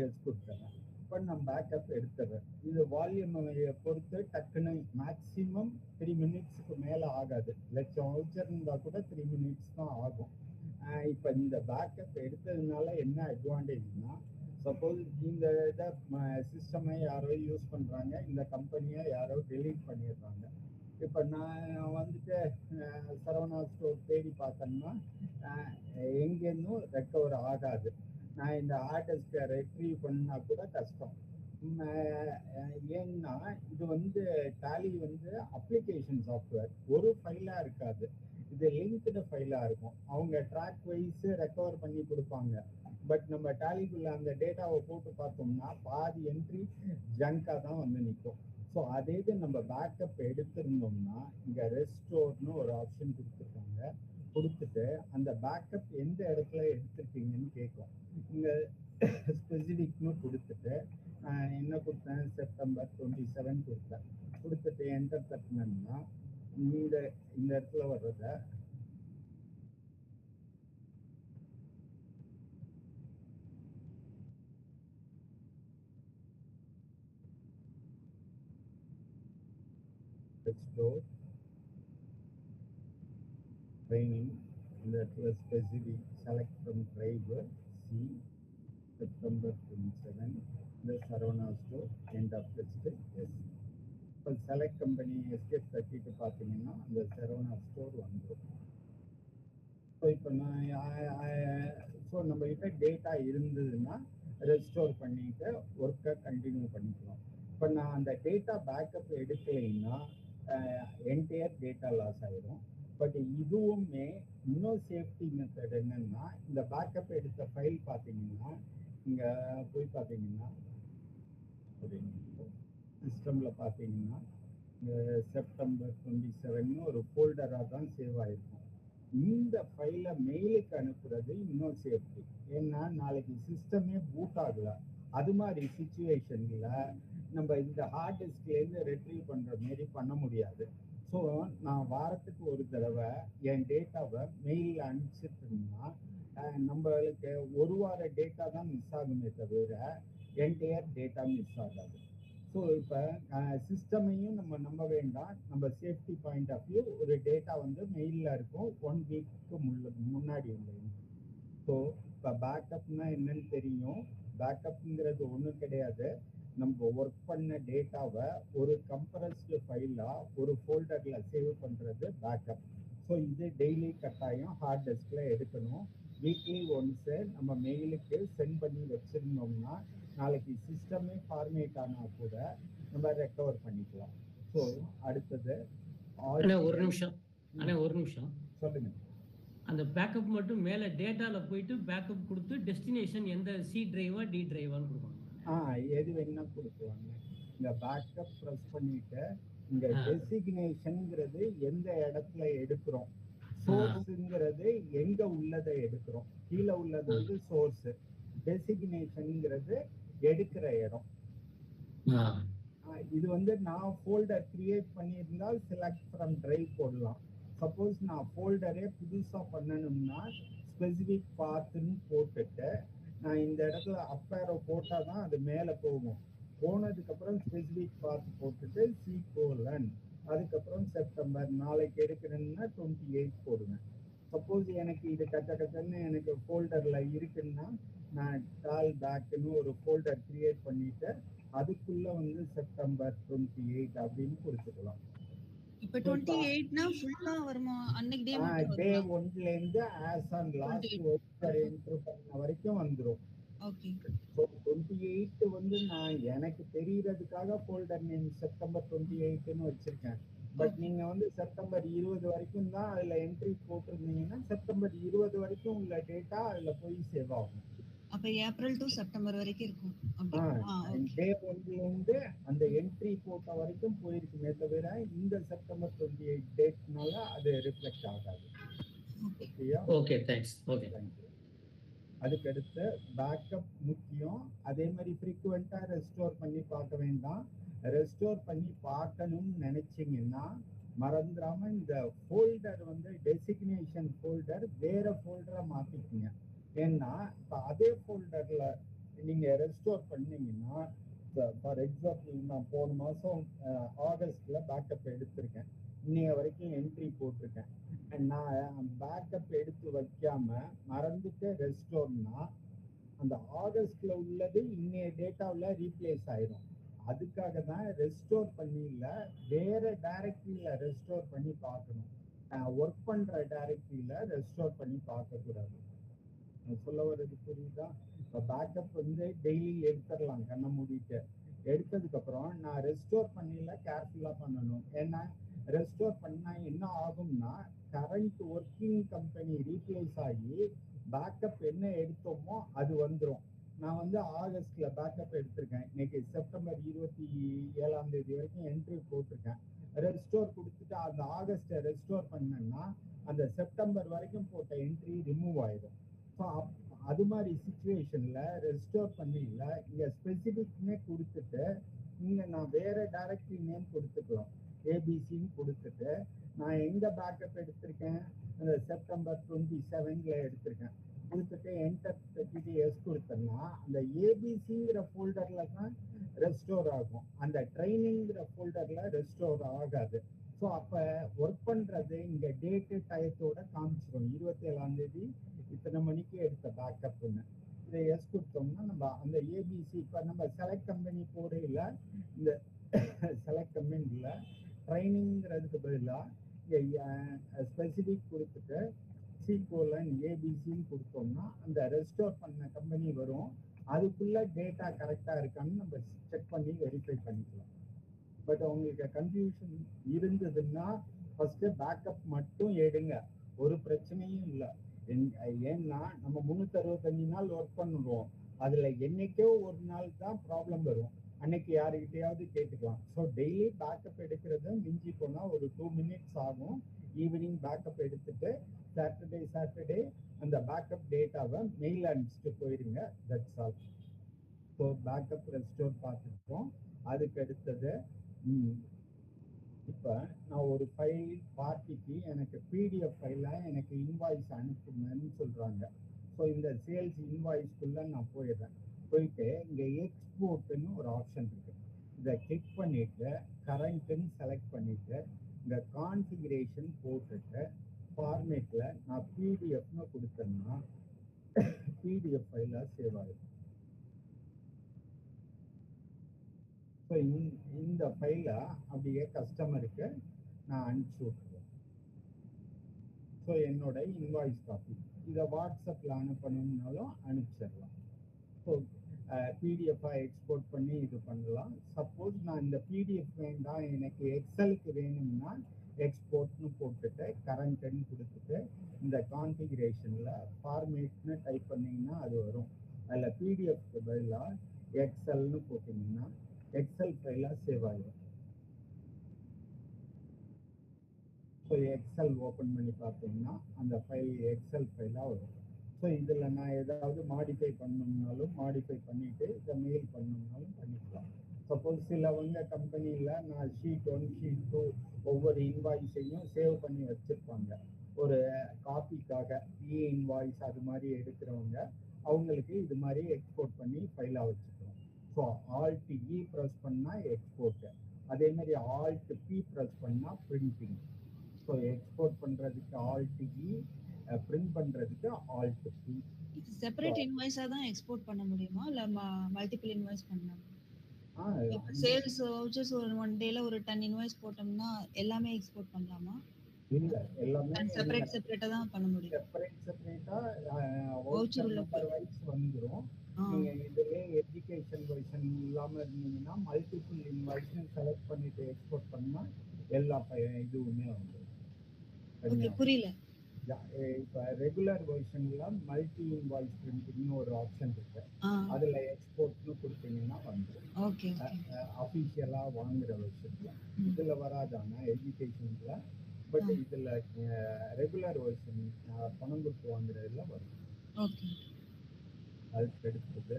எஸ் கொடுத்துட்றேன். இப்போ நான் பேக்கப் எடுத்துடுறேன். இது வால்யூம் பொறுத்து டக்குன்னு மேக்ஸிமம் 3 மினிட்ஸுக்கு மேலே ஆகாது. லட்சம் வவுச்சர் இருந்தால் கூட 3 மினிட்ஸ் தான் ஆகும். இப்போ இந்த பேக்கப் எடுத்ததுனால என்ன அட்வான்டேஜ்னா, சப்போஸ் இந்த இதை சிஸ்டமை யாரோ யூஸ் பண்ணுறாங்க, இந்த கம்பெனியை யாரோ டெலீட் பண்ணிடுறாங்க. இப்போ நான் வந்துட்டு சரவணா ஸ்டோர் தேடி பார்த்தேன்னா எங்கேருந்தும் ரெக்கவர் ஆகாது. நான் இந்த ஹார்ட் டிஸ்கை ரெட்ரீவ் பண்ணா கூட கஷ்டம். ஏன்னா இது வந்து டேலி வந்து அப்ளிகேஷன் சாஃப்ட்வேர், ஒரு ஃபைலாக இருக்காது, இது லிங்க்டு ஃபைலாக இருக்கும். அவங்க ட்ராக் வைஸ் ரெக்கவர் பண்ணி கொடுப்பாங்க. பட் நம்ம டேலிக்குள்ள அந்த டேட்டாவை போட்டு பார்த்தோம்னா பாதி என்ட்ரி ஜங்காக தான் வந்து நிற்கும். ஸோ அதே இது நம்ம பேக்கப் எடுத்திருந்தோம்னா இங்கே ரெஸ்டோர்னு ஒரு ஆப்ஷன் கொடுத்துருக்காங்க. கொடுத்துட்டு அந்த பேக்கப் எந்த இடத்துல எடுத்துருக்கீங்கன்னு கேட்கும். இங்கே ஸ்பெசிஃபிக்னு கொடுத்துட்டு என்ன கொடுத்தேன், செப்டம்பர் 27 கொடுத்தேன். கொடுத்துட்டு என்டர் தட்டினோம்னா இந்த இடத்துல வர்றத ட்ரைனிங், இந்த இடத்துல specific select from driver C September 27 இந்த Saravana store end of list S. இப்போ செலக்ட் கம்பெனி எஸ்கேப் தட்டிட்டு பார்த்தீங்கன்னா அந்த சரவணா ஸ்டோர் வந்துடும். ஸோ இப்போ நம்மகிட்ட டேட்டா இருந்ததுன்னா ரெஸ்டோர் பண்ணிட்டு ஒர்க்கை கண்டினியூ பண்ணிக்கலாம். இப்போ நான் அந்த டேட்டா பேக்கப் எடுக்கலைன்னா என்டையர் டேட்டா லாஸ் ஆகிடும். பட் இதுவுமே இன்னும் சேஃப்டி மெத்தட் என்னன்னா, இந்த பேக்கப் எடுத்த ஃபைல் பார்த்தீங்கன்னா இங்கே போய் பார்த்தீங்கன்னா சிஸ்டமில் பார்த்தீங்கன்னா செப்டம்பர் 27 ஒரு ஃபோல்டராக தான் சேவ் ஆகிருக்கும். இந்த ஃபைலை மெயிலுக்கு அனுப்புறது இன்னும் சேஃப்டி. ஏன்னா நாளைக்கு சிஸ்டமே பூட் ஆகலை. அது மாதிரி சுச்சுவேஷனில் நம்ம இந்த ஹார்ட் டிஸ்க்லேருந்து ரெட்ரீவ் பண்ணுற மாரி பண்ண முடியாது. ஸோ நான் வாரத்துக்கு ஒரு தடவை என் டேட்டாவை மெயிலில் அனுப்பிச்சிட்டோம்னா நம்மளுக்கு ஒரு வார டேட்டா தான் மிஸ் ஆகுமே தவிர என்டையர் டேட்டா மிஸ் ஆகாது. ஸோ இப்போ சிஸ்டமையும் நம்ம நம்ப வேண்டாம். நம்ம சேஃப்டி பாயிண்ட் ஆஃப் வியூ ஒரு டேட்டா வந்து மெயிலில் இருக்கும் 1 வீக்கு முன்னாடி உள்ளது. ஸோ இப்போ பேக்கப்னா என்னன்னு தெரியும். பேக்கப்ங்கிறது ஒன்றும் கிடையாது, நம்ம ஒர்க் பண்ண டேட்டாவை ஒரு கம்ப்ரஸ்டு ஃபைலாக ஒரு ஃபோல்டரில் சேவ் பண்ணுறது பேக்கப். ஸோ இது டெய்லி கட்டாயம் ஹார்ட் டிஸ்கில் எடுக்கணும். வீக்லி ஒன்ஸ் நம்ம மெயிலுக்கு சென்ட் பண்ணி வச்சிருந்தோம்னா நாளைக்கு சிஸ்டமே ஃபார்மேட் ஆனா கூட நம்ம ரெக்கவர் பண்ணிக்கலாம். ஸோ அடுத்தது ஒரு நிமிஷம் சொல்லுங்க. அந்த பேக்கப் மட்டும் மேல டேட்டால போயிட்டு பேக்கப் கொடுத்து டெஸ்டினேஷன் எந்த சி டிரைவா டி டிரைவான்னு கொடுப்பாங்க. எது வேணா கொடுக்குவாங்க. இந்த பேக்கப் ப்ரெஸ் பண்ணிட்டு இந்த டெசிக்னேஷன்ங்கிறது எந்த இடத்துல எடுக்கிறோம், சோர்ஸ்ங்கிறது எங்க உள்ளதை எடுக்கிறோம். கீழே உள்ளது வந்து சோர்ஸ், டெசிக்னேஷன்ங்கிறது எடுக்கிற இடம். இது வந்து நான் ஃபோல்டர் கிரியேட் பண்ணியிருந்தால் செலக்ட் ஃப்ரம் டிரைவ் போடலாம். சப்போஸ் நான் ஃபோல்டரே புதுசா பண்ணணும்னா ஸ்பெசிபிக் பாத்துன்னு போட்டுட்டு நான் இந்த இடத்துல அப்பேரோ போட்டால் தான் அது மேலே போகும். போனதுக்கு அப்புறம் ஸ்பெசிபிக் பாத் போட்டுட்டு C:, அதுக்கப்புறம் செப்டம்பர், நாளைக்கு எடுக்கணும்னா 28 போடுவேன். சப்போஸ் எனக்கு இது கட்டன்னு எனக்கு ஃபோல்டர்ல இருக்குன்னா நான் கால் பேக்குன்னு ஒரு ஃபோல்டர் கிரியேட் பண்ணிட்டு அதுக்குள்ள வந்து செப்டம்பர் 28 அப்படின்னு கொடுத்துக்கலாம். இப்ப 28னா ஃபுல்லா வருமா? அன்னைக்கு டே மட்டும் டே 1ல இருந்து as on last worker enter பண்ண வரைக்கும் வந்துரும். ஓகே. ஸோ 28 வந்து நான் எனக்கு தெரியறதுக்காக ஃபோல்டர் நேம் செப்டம்பர் 28ன்னு வச்சிருக்கேன். பட் நீங்க வந்து செப்டம்பர் 20 வரைக்கும் தான் அதுல என்ட்ரி போட்டிருந்தீங்கன்னா செப்டம்பர் 20 வரைக்கும் உள்ள டேட்டா அதுல போய் சேவ் ஆகும். அப்ப ஏப்ரல் டு செப்டம்பர் வரைக்கும் இருக்கும். டே 1ல இருந்து அந்த என்ட்ரி போட்ட வரைக்கும் போயிருக்குமே தவிர இந்த செப்டம்பர் 28 டேட்னால அது ரிஃப்ளெக்ட் ஆகாது. Okay, thanks. ஓகே, அதுக்கு அடுத்து பேக்கப் முக்கியம். அதே மாதிரி ஃப்ரீக்வெண்டா ரெஸ்டோர் பண்ணி பார்க்க வேண்டாம். ரெஸ்டோர் பண்ணி பார்க்கணும்னு நினைச்சீங்கன்னா மறந்துடாம இந்த ஃபோல்டர் வந்து டெசிக்னேஷன் ஃபோல்டர் வேற ஃபோல்டரா மாத்திக்கீங்க. ஏன்னா இப்போ அதே ஃபோல்டர்ல நீங்க ரெஸ்டோர் பண்ணீங்கன்னா, ஃபார் எக்ஸாம்பிள் நான் போன மாசம் ஆகஸ்ட்ல பேக்கப் எடுத்திருக்கேன். இன்னைய வரைக்கும் என்ட்ரி போட்டிருக்கேன். நான் பேக்கப் எடுத்து வைக்காம மறந்துட்டு ரெஸ்டோர்னா அந்த ஆகஸ்ட்ல உள்ளது இன்னைய டேட்டாவில் ரீப்ளேஸ் ஆயிடும். அதுக்காக தான் ரெஸ்டோர் பண்ணில வேற டைரக்டரியில ரெஸ்டோர் பண்ணி பார்க்கணும். ஒர்க் பண்ற டைரக்டரியில ரெஸ்டோர் பண்ணி பார்க்க கூடாது. சொல்ல வர்றது புரியுதா? இப்போ பேக்கப் வந்து டெய்லி எடுத்துடலாம் கண்ணை மூடிட்டு. எடுத்ததுக்கு அப்புறம் நான் ரெஸ்டோர் பண்ணில கேர்ஃபுல்லா பண்ணணும். ஏன்னா ரெஸ்டோர் பண்ணா என்ன ஆகும்னா கரண்ட் ஒர்க்கிங் கம்பெனி ரீப்ளேஸ் ஆகி பேக்கப் என்ன எடுத்தோமோ அது வந்துடும். நான் வந்து ஆகஸ்ட்ல பேக்கப் எடுத்திருக்கேன். இன்னைக்கு செப்டம்பர் 27ஆம் தேதி வரைக்கும் என்ட்ரி போட்டிருக்கேன். ரெஸ்டோர் கொடுத்துட்டு அந்த ஆகஸ்ட்டை ரெஸ்டோர் பண்ணேன்னா அந்த செப்டம்பர் வரைக்கும் போட்ட என்ட்ரி ரிமூவ் ஆயிடும். ஸோ அது மாதிரி சுச்சுவேஷன்ல ரெஸ்டோர் பண்ணில இங்க ஸ்பெசிபிக்னே கொடுத்துட்டு இங்க நான் வேற டைரக்டரி நேம் கொடுத்துக்கலாம். ஏபிசின்னு கொடுத்துட்டு நான் எங்க பேக்கப் எடுத்திருக்கேன், அந்த செப்டம்பர் 27ல எடுத்திருக்கேன். கொடுத்துட்டு என்டர் தட்டிட்டு எஸ் கொடுத்தேன்னா அந்த ஏபிசிங்கிற ஃபோல்டர்ல தான் ரெஸ்டோர் ஆகும். அந்த ட்ரைனிங்கிற ஃபோல்டர்ல ரெஸ்டோர் ஆகாது. ஸோ அப்போ ஒர்க் பண்றது இங்க டேட்டு டயத்தோட காமிச்சிடும். 27ஆம் தேதி இத்தனை மணிக்கு எடுத்த பேக்கப்னு. இதை எஸ் கொடுத்தோம்னா நம்ம அந்த ஏபிசி இப்போ நம்ம செலக்ட் கம்பெனி போடையில இந்த செலக்ட் கம்பெனியில் ட்ரைனிங்கிறதுக்கு பதிலாக ஸ்பெசிபிக் கொடுத்துட்டு C: ABCன்னு கொடுத்தோம்னா அந்த ரெஸ்டோர் பண்ண கம்பெனி வரும். அதுக்குள்ள டேட்டா கரெக்டாக இருக்கான்னு நம்ம செக் பண்ணி வெரிஃபை பண்ணிக்கலாம். பட் உங்களுக்கு கன்ஃபியூஷன் இருந்ததுன்னா ஃபர்ஸ்ட் பேக்கப் மட்டும் எடுங்க, ஒரு பிரச்சனையும் இல்லை. ஏன்னா நம்ம 365 நாள் ஒர்க் பண்ணுவோம். அதுல என்னைக்கோ ஒரு நாள் தான் ப்ராப்ளம் வரும். அன்னைக்கு யாருக்கிட்டையாவது கேட்டுக்கலாம். ஸோ டெய்லி பேக்கப் எடுக்கிறது மிஞ்சி போனா ஒரு 2 மினிட்ஸ் ஆகும். ஈவினிங் பேக்கப் எடுத்துட்டு சாட்டர்டே அந்த பேக்கப் டேட்டாவை மெயில் அனுப்பிச்சுட்டு போயிருங்க. That's all. So backup restore பார்த்துருக்கோம். அதுக்கு அடுத்தது இப்போ நான் ஒரு ஃபைல் பார்ட்டிக்கு எனக்கு பிடிஎஃப் ஃபைலாக எனக்கு இன்வாய்ஸ் அனுப்புங்கன்னு சொல்கிறாங்க. ஸோ இந்த சேல்ஸ் இன்வாய்ஸ்க்குள்ளே நான் போயிடுறேன். போயிட்டு இங்கே எக்ஸ்போர்ட்டுன்னு ஒரு ஆப்ஷன் இருக்குது. இதை கிளிக் பண்ணிவிட்டு கரண்ட்டுன்னு செலக்ட் பண்ணிவிட்டு இந்த கான்ஃபிகரேஷன் போட்டுட்டு ஃபார்மேட்டில் நான் பிடிஎஃப்னு கொடுத்தேன்னா பிடிஎஃப் ஃபைலாக சேவ் ஆகிடும். ஸோ இந்த ஃபைலை அப்படியே கஸ்டமருக்கு நான் அனுப்பிச்சி விட்டுருவேன். ஸோ என்னோட இன்வாய்ஸ் காப்பி இதை வாட்ஸ்அப்பில் அனுப்பணும்னாலும் அனுப்பிச்சிடலாம். ஸோ பிடிஎஃபாக எக்ஸ்போர்ட் பண்ணி இது பண்ணலாம். சப்போஸ் நான் இந்த பிடிஎஃப் வேண்டாம் எனக்கு எக்ஸலுக்கு வேணும்னா எக்ஸ்போர்ட்னு போட்டுட்டு கரண்ட்னு கொடுத்துட்டு இந்த கான்ஃபிகரேஷனில் ஃபார்மேட்னு டைப் பண்ணிங்கன்னா அது வரும். அதில் பிடிஎஃப்க்கு பதிலாக எக்ஸல்னு போட்டிங்கன்னா எக்ஸல் ஃபைலாக சேவ் ஆகிடும். ஸோ எக்ஸல் ஓப்பன் பண்ணி பார்த்தீங்கன்னா அந்த ஃபைல் எக்ஸல் ஃபைலாக வரும். ஸோ இதில் நான் ஏதாவது மாடிஃபை பண்ணணும்னாலும் மாடிஃபை பண்ணிவிட்டு இதை மெயில் பண்ணணும்னாலும் பண்ணிக்கலாம். சப்போஸ் சிலவங்க கம்பெனியில் நான் ஷீட் 1 ஷீட் 2 ஒவ்வொரு இன்வாய்ஸையும் சேவ் பண்ணி வச்சுருப்பாங்க. ஒரு காப்பிக்காக இன்வாய்ஸ் அது மாதிரி எடுக்கிறவங்க அவங்களுக்கு இது மாதிரி எக்ஸ்போர்ட் பண்ணி ஃபைலாக வச்சுக்கிறோம். ஸோ ஆல்ட் இ ப்ரெஸ் பண்ணால் எக்ஸ்போர்ட்டு, அதே மாதிரி ஆல்ட் பி ப்ரெஸ் பண்ணால் பிரிண்டிங். ஸோ எக்ஸ்போர்ட் பண்ணுறதுக்கு ஆல்ட் இ, பிரிண்ட் பண்ணுறதுக்கு ஆல்ட் பி. செப்பரேட் இன்வாய்ஸா தான் எக்ஸ்போர்ட் பண்ண முடியுமா இல்ல மல்டிபிள் இன்வாய்ஸ் பண்ணலாம்? சேல்ஸ் வவுச்சர்ஸ் ஒரு 1 டேல ஒரு 10 இன்வாய்ஸ் போட்டோம்னா எல்லாமே எக்ஸ்போர்ட் பண்ணலாமா? இல்ல எல்லாமே செப்பரேட்டா தான் பண்ண முடியும். செப்பரேட்டா வவுச்சர் நம்பர் வைஸ் வந்துரும். நீங்க இதுல எஜுகேஷன் வெர்ஷன் இல்லாம இருந்தீங்கன்னா மல்டிபிள் இன்வாய்ஸ் செலக்ட் பண்ணிட்டு எக்ஸ்போர்ட் பண்ணா எல்லா இதுவுமே வந்துரும். ஓகே, புரியல. இப்ப ரெகுலர் வெர்ஷன்ல மல்டி இன்வாய்ஸ் பிரிண்டிங்னு ஒரு ஆப்ஷன் இருக்கு. அதுல எக்ஸ்போர்ட்னு கொடுத்தீங்கன்னா வந்துரும். ஓகே, அபிஷியலா வாங்குற வெர்ஷன்ல இதுல வராதானா எஜுகேஷன்ல, பட் இதுல ரெகுலர் வெர்ஷன் பணம் கொடுத்து வாங்குறதுல வரும். ஓகே, அதுக்கு எடுத்தது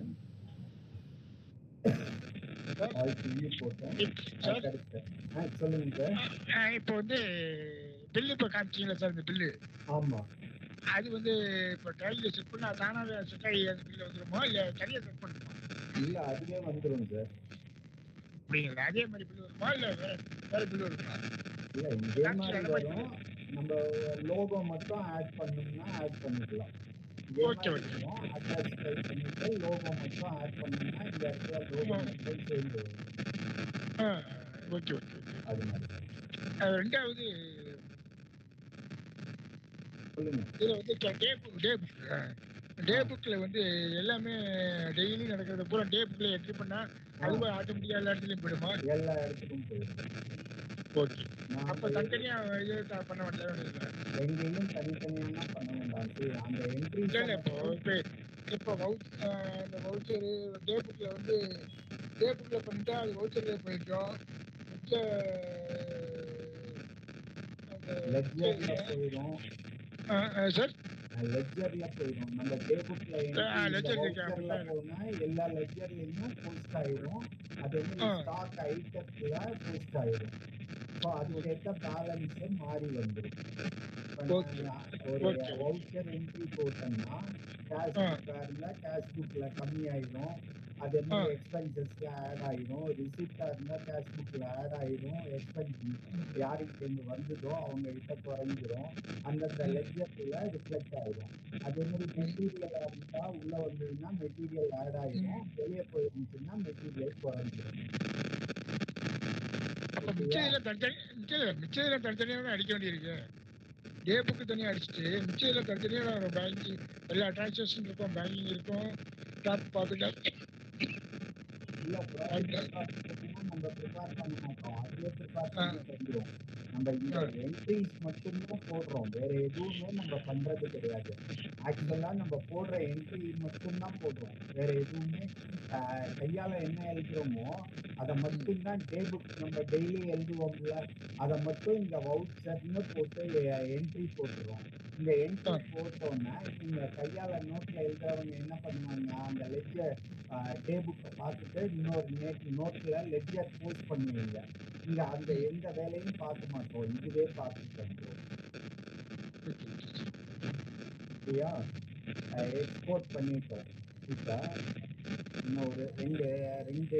சொல்லுங்க சார். இப்போ வந்து பில்லு இப்போ காமிச்சிங்களா சார்? இந்த பில்லு ஆமா, அது வந்து இப்போ டைல செட் பண்ணா தானாவே செட் ஆகி அந்த பில்லு வந்துருமா இல்ல தனியா செட் பண்ணுமா? இல்ல அதுவே வந்துரும் சார். அப்படிங்களா? அதே மாதிரி பில்லு வருமா இல்ல வேற பில்லு வருமா? இல்ல இதே மாதிரி வரும். நம்ம லோகோ மட்டும் ஆட் பண்ணணும்னா ஆட் பண்ணிக்கலாம். Okay okay. அட்டாச் டைப் பண்ணிட்டு லோகோ மட்டும் ஆட் பண்ணணும்னா இந்த இடத்துல லோகோ மட்டும் சேர்ந்து வரும். Okay okay. அது மாதிரி. ரெண்டாவது சொல்லுங்க. இதுல வந்து டே புக்ல வந்து எல்லாமே டெய்லி நடக்கிறத பூரா டே புக்ல என்ட்ரி பண்ணா அதுவும் ஆட்டோமேட்டிக்கா எல்லா இடத்துலயும் போயிடுமா? எல்லா இடத்துக்கும் போயிடும். ஓகே. அப்ப தனித்தனியா இது பண்ண வேண்டாம். எங்கேயும் தனித்தனியா பண்ண வேண்டாம். அந்த என்ட்ரி இல்ல இப்போ அந்த வவுச்சர் டே புக்ல வந்து டே புக்ல பண்ணிட்டா அது வவுச்சர்ல போயிடும். லெட்ஜர்ல போயிடும் சார். லெட்ஜர்ல போயிடும். நம்ம டே புக்ல லெட்ஜர்ல போனா எல்லா லெட்ஜர்லயும் போஸ்ட் ஆயிடும். அதே மாதிரி ஸ்டாக் ஐட்டத்துல போஸ்ட் ஆயிடும். ஸோ அதுக்கேற்ற பேலன்ஸ் மாறி வந்துடும். ஒரு வவுச்சர் என்ட்ரி போட்டோம்னா கேஷ் புக்கா இருந்தா கேஷ் புக்ல கம்மியாயிடும். அதே மாதிரி எக்ஸ்பென்சஸ்ல ஆட் ஆயிடும். ரிசிப்டா இருந்தா கேஷ் புக்ல ஆட் ஆயிடும். எக்ஸ்பென்ஸ் யாருக்கு வந்ததோ அவங்க கிட்ட குறைஞ்சிரும். அந்தந்த லெட்ஜர்ல ரிஃப்ளெக்ட் ஆயிடும். அதே மாதிரி மெட்டீரியல் இருந்தா உள்ள வந்ததுன்னா மெட்டீரியல் ஆட் ஆயிடும். வெளியே போயிருந்துச்சுன்னா மெட்டீரியல் குறைஞ்சிரும். மிச்சம் தனித்தனியாக அடிக்க வேண்டியிருக்கு. டே புக்கு தனியாக அடிச்சுட்டு மிச்சம் தனித்தனியாக பேங்கிங் எல்லா டிரான்சாக்ஷன் இருக்கும், பேங்கிங் இருக்கும், டாப் ப்ராஃபிட். இல்ல நம்ம ப்ரிப்பேர் பண்ண மாட்டோம். அதுவே ப்ரிப்பேர் பண்ணி தந்துடும். நம்ம இந்த என்ட்ரிஸ் மட்டும்தான் போடுறோம். வேற எதுவுமே நம்ம பண்றது கிடையாது. ஆக்சுவலா நம்ம போடுற என்ட்ரி மட்டும்தான் போடுறோம். வேற எதுவுமே கையால என்ன எழுதுறோமோ அதை மட்டும்தான் டே புக் நம்ம டெய்லி எழுதுவோம்ல அதை மட்டும் இந்த வவுச்சர்னு போட்டு என்ட்ரி போட்டுருவோம். இந்த என்ட்ரி போட்டோன்னா நீங்க கையால நோட்ல எழுதுறவங்க என்ன பண்ணுவாங்க, அந்த லெட்ஜர் டே புக்கை பார்த்துட்டு இன்னொரு நோட்ல லெட்ஜர் போஸ்ட் பண்ணுவீங்க. இங்க அந்த எந்த வேலையும் பார்க்க மாட்டோம், இதுவே பார்த்துட்டு வந்துடும். சரியா? எக்ஸ்போர்ட் பண்ணிட்டோம். இப்போ இன்னும் ஒரு ரெண்டு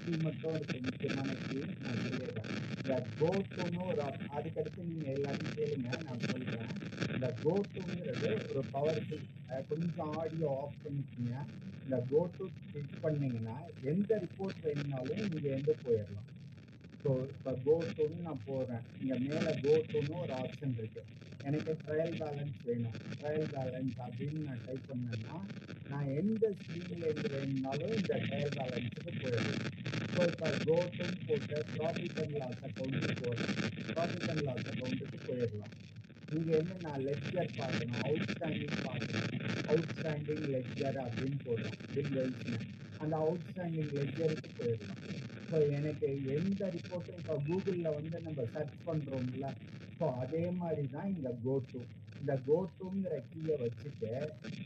கீ மட்டும் இருக்கு, முக்கியமான கீ நான் சொல்லிடுறேன். இந்த கோட்டுன்னு ஒரு அதுக்கடுத்து நீங்கள் எல்லாரும் கேளுங்க, நான் சொல்கிறேன். இந்த கோட்டுங்கிறது ஒரு பவர்ஃபுல். கொஞ்சம் ஆடியோ ஆஃப் பண்ணிக்கோங்க. இந்த கோட்டு கிளிக் பண்ணிங்கன்னா எந்த ரிப்போர்ட் வேணுனாலும் நீங்கள் எங்கே போயிடலாம். ஸோ இப்போ கோட்டுன்னு நான் போகிறேன், இங்கே மேலே கோட்டுன்னு ஒரு ஆப்ஷன் இருக்கு. எனக்கு ட்ரையல் பேலன்ஸ் வேணும். ட்ரையல் பேலன்ஸ் அப்படின்னு நான் டைப் பண்ணேன்னா நான் எந்த ஸ்க்ரீன்லேருந்து வேணும்னாலும் இந்த ட்ரையல் பேலன்ஸுக்கு போயிடுவேன். ஸோ இப்போ கோட்டுன்னு போட்டு ப்ராஃபிட் அண்ட் லாஸ் அக்கௌண்ட்டுக்கு போகிறேன். ப்ராஃபிட் அண்ட் லாஸ் அக்கௌண்ட்டுக்கு போயிடலாம். இங்கே என்ன நான் லெட்ஜர் பார்க்கணும், அவுட்ஸ்டாண்டிங் பார்க்கணும். அவுட்ஸ்டாண்டிங் லெட்ஜர் அப்படின்னு போடுறோம் பில் வைஸ்னு. அந்த அவுட்ஸ்டாண்டிங் லெட்ஜருக்கு போயிடலாம். ஸோ எனக்கு எந்த ரிப்போர்ட்டும் இப்போ கூகுளில் வந்து நம்ம சர்ச் பண்ணுறோம்ல, ஸோ அதே மாதிரி தான் இந்த கோட்டு. இந்த கோட்டுங்கிற கீயை வச்சுட்டு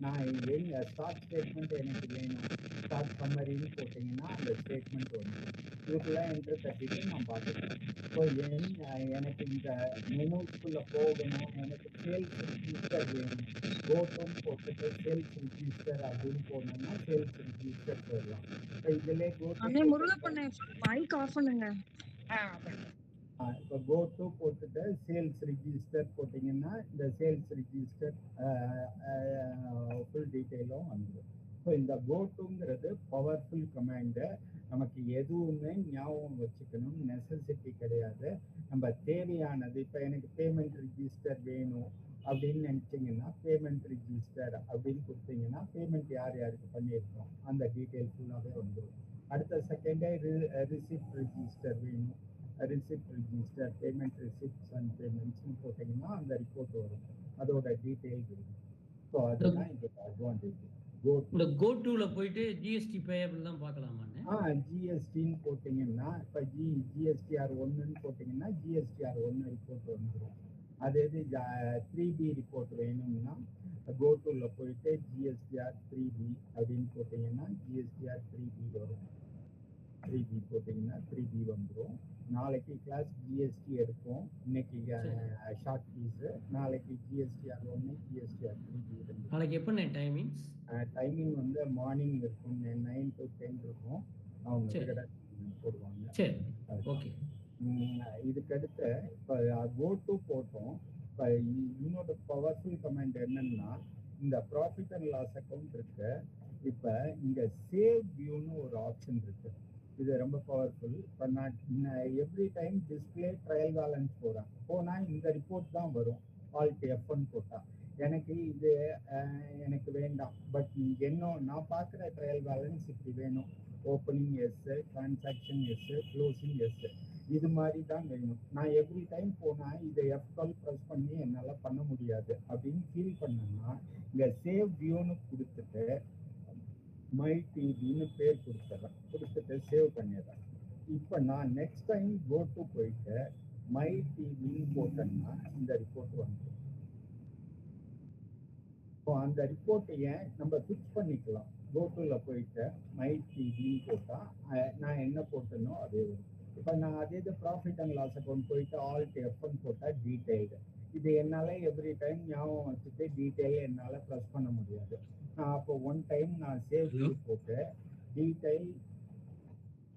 நான் எங்க ஸ்டாக் ஸ்டேட்மெண்ட் எனக்கு வேணும், ஸ்டாக் சம்மரின்னு போட்டிங்கன்னா அந்த ஸ்டேட்மெண்ட் வந்துடும். இதுக்குள்ள என்ட்ரு தட்டிட்டு நான் பார்த்துக்கிறேன். ஸோ எனக்கு இந்த மெனுக்குள்ளே போகணும், எனக்கு சேல்ஸ் ரிஜிஸ்டர் வேணும். கோட்டும் போட்டுட்டு சேல்ஸ் ரிஜிஸ்டர் அப்படின்னு போனோம்னா சேல்ஸ் ரிஜிஸ்டர் போயிடலாம். இப்போ இதிலே அண்ணே கோட்டு முருகப்பண்ணே மைக் ஆஃப் பண்ணுங்க. இப்போ கோ டு போட்டுட்டு சேல்ஸ் ரிஜிஸ்டர் போட்டிங்கன்னா இந்த சேல்ஸ் ரிஜிஸ்டர் ஃபுல் டீட்டெயிலும் வந்துடும். ஸோ இந்த கோ டுங்கிறது பவர்ஃபுல் கமாண்டு. நமக்கு எதுவுமே ஞாபகம் வச்சுக்கணும் நெசசிட்டி கிடையாது. நம்ம தேவையானது இப்போ எனக்கு பேமெண்ட் ரிஜிஸ்டர் வேணும் அப்படின்னு நினச்சிங்கன்னா பேமெண்ட் ரிஜிஸ்டர் அப்படின்னு கொடுத்தீங்கன்னா பேமெண்ட் யார் யாருக்கு பண்ணியிருக்கோம் அந்த டீட்டெயில் ஃபுல்லாகவே வந்துடும். அடுத்த செகண்டே ரிசிப்ட் ரிஜிஸ்டர் வேணும், receipt register payment receipts and பேமெண்ட்ஸ்னு போட்டிங்கன்னா அந்த ரிப்போர்ட் வரும், அதோட டீட்டெயில் இருக்கும். ஸோ அதுதான் இதோட அட்வான்டேஜ். இந்த கோ டூல போயிட்டு ஜிஎஸ்டி பேயபிள் தான் பார்க்கலாமாண்ணே? ஜிஎஸ்டின்னு போட்டிங்கன்னா இப்போ ஜிஎஸ்டிஆர் 1ன்னு போட்டிங்கன்னா ஜிஎஸ்டிஆர் 1 ரிப்போர்ட் வந்துடும். அதே இது 3B ரிப்போர்ட் வேணும்னா கோ டூல போயிட்டு ஜிஎஸ்டிஆர் 3B அப்படின்னு போட்டிங்கன்னா ஜிஎஸ்டிஆர் 3B வரும். 3B போட்டிங்கன்னா 3B வந்துடும். நாளைக்கு கிளாஸ் ஜிஎஸ்டி எடுப்போம். இன்னைக்கு ஷார்ட் ஃபீஸு, நாளைக்கு ஜிஎஸ்டிஆர் 1 ஜிஎஸ்டிஆர் 3B இருக்கு. நாளைக்கு எப்போ டைமிங்ஸ்? டைமிங் வந்து மார்னிங் இருக்கும், 9 to 10 இருக்கும். அவங்க போடுவாங்க. சரி, ஓகே. இதுக்கடுத்து இப்போ கோ டு போட்டோம். இப்போ இன்னொரு பவர்ஃபுல் கமெண்ட் என்னன்னா இந்த ப்ராஃபிட் அண்ட் லாஸ் அக்கௌண்ட் இருக்கு. இப்போ இங்கே சேவ் வியூன்னு ஒரு ஆப்ஷன் இருக்கு. இது ரொம்ப பவர்ஃபுல். இப்போ நான் every time display trial balance போனால் இந்த ரிப்போர்ட் தான் வரும். ஆல்ட் F1 போட்டால் எனக்கு இது எனக்கு வேண்டாம். பட் நான் பார்க்குற ட்ரையல் பேலன்ஸ் இப்படி வேணும். Opening S, transaction S, closing S, இது மாதிரி தான் வேணும். நான் எவ்ரி டைம் போனால் இதை F12 ப்ரெஸ் பண்ணி என்னால் பண்ண முடியாது அப்படின்னு ஃபீல் பண்ணேன்னா இங்கே சேவ் வியூன்னு கொடுத்துட்டு மை டிவின்னு பேர் கொடுத்துட்டு சேவ் பண்ணிடுறேன். இப்போ நான் நெக்ஸ்ட் டைம் கோ டு போயிட்டு மை டிவின்னு போட்டேன்னா இந்த ரிப்போர்ட் வந்துடும். ஸோ அந்த ரிப்போர்ட்டையே நம்ம ஃபிக்ஸ் பண்ணிக்கலாம். கோட்டுல போயிட்டு மை டிவின்னு போட்டால் நான் என்ன போட்டேனோ அதே வரும். இப்போ நான் அதே இது ப்ராஃபிட் அண்ட் லாஸ் அக்கௌண்ட் போயிட்டு ஆல்ட் F1 போட்டால் டீட்டெயில்டு. இது என்னால் எவ்ரி டைம் ஞாபகம் வச்சுட்டு டீட்டெயில் என்னால் ப்ரெஸ் பண்ண முடியாது. நான் அப்போ ஒன் டைம் நான் சேவ் போட்டு டீட்டெயில்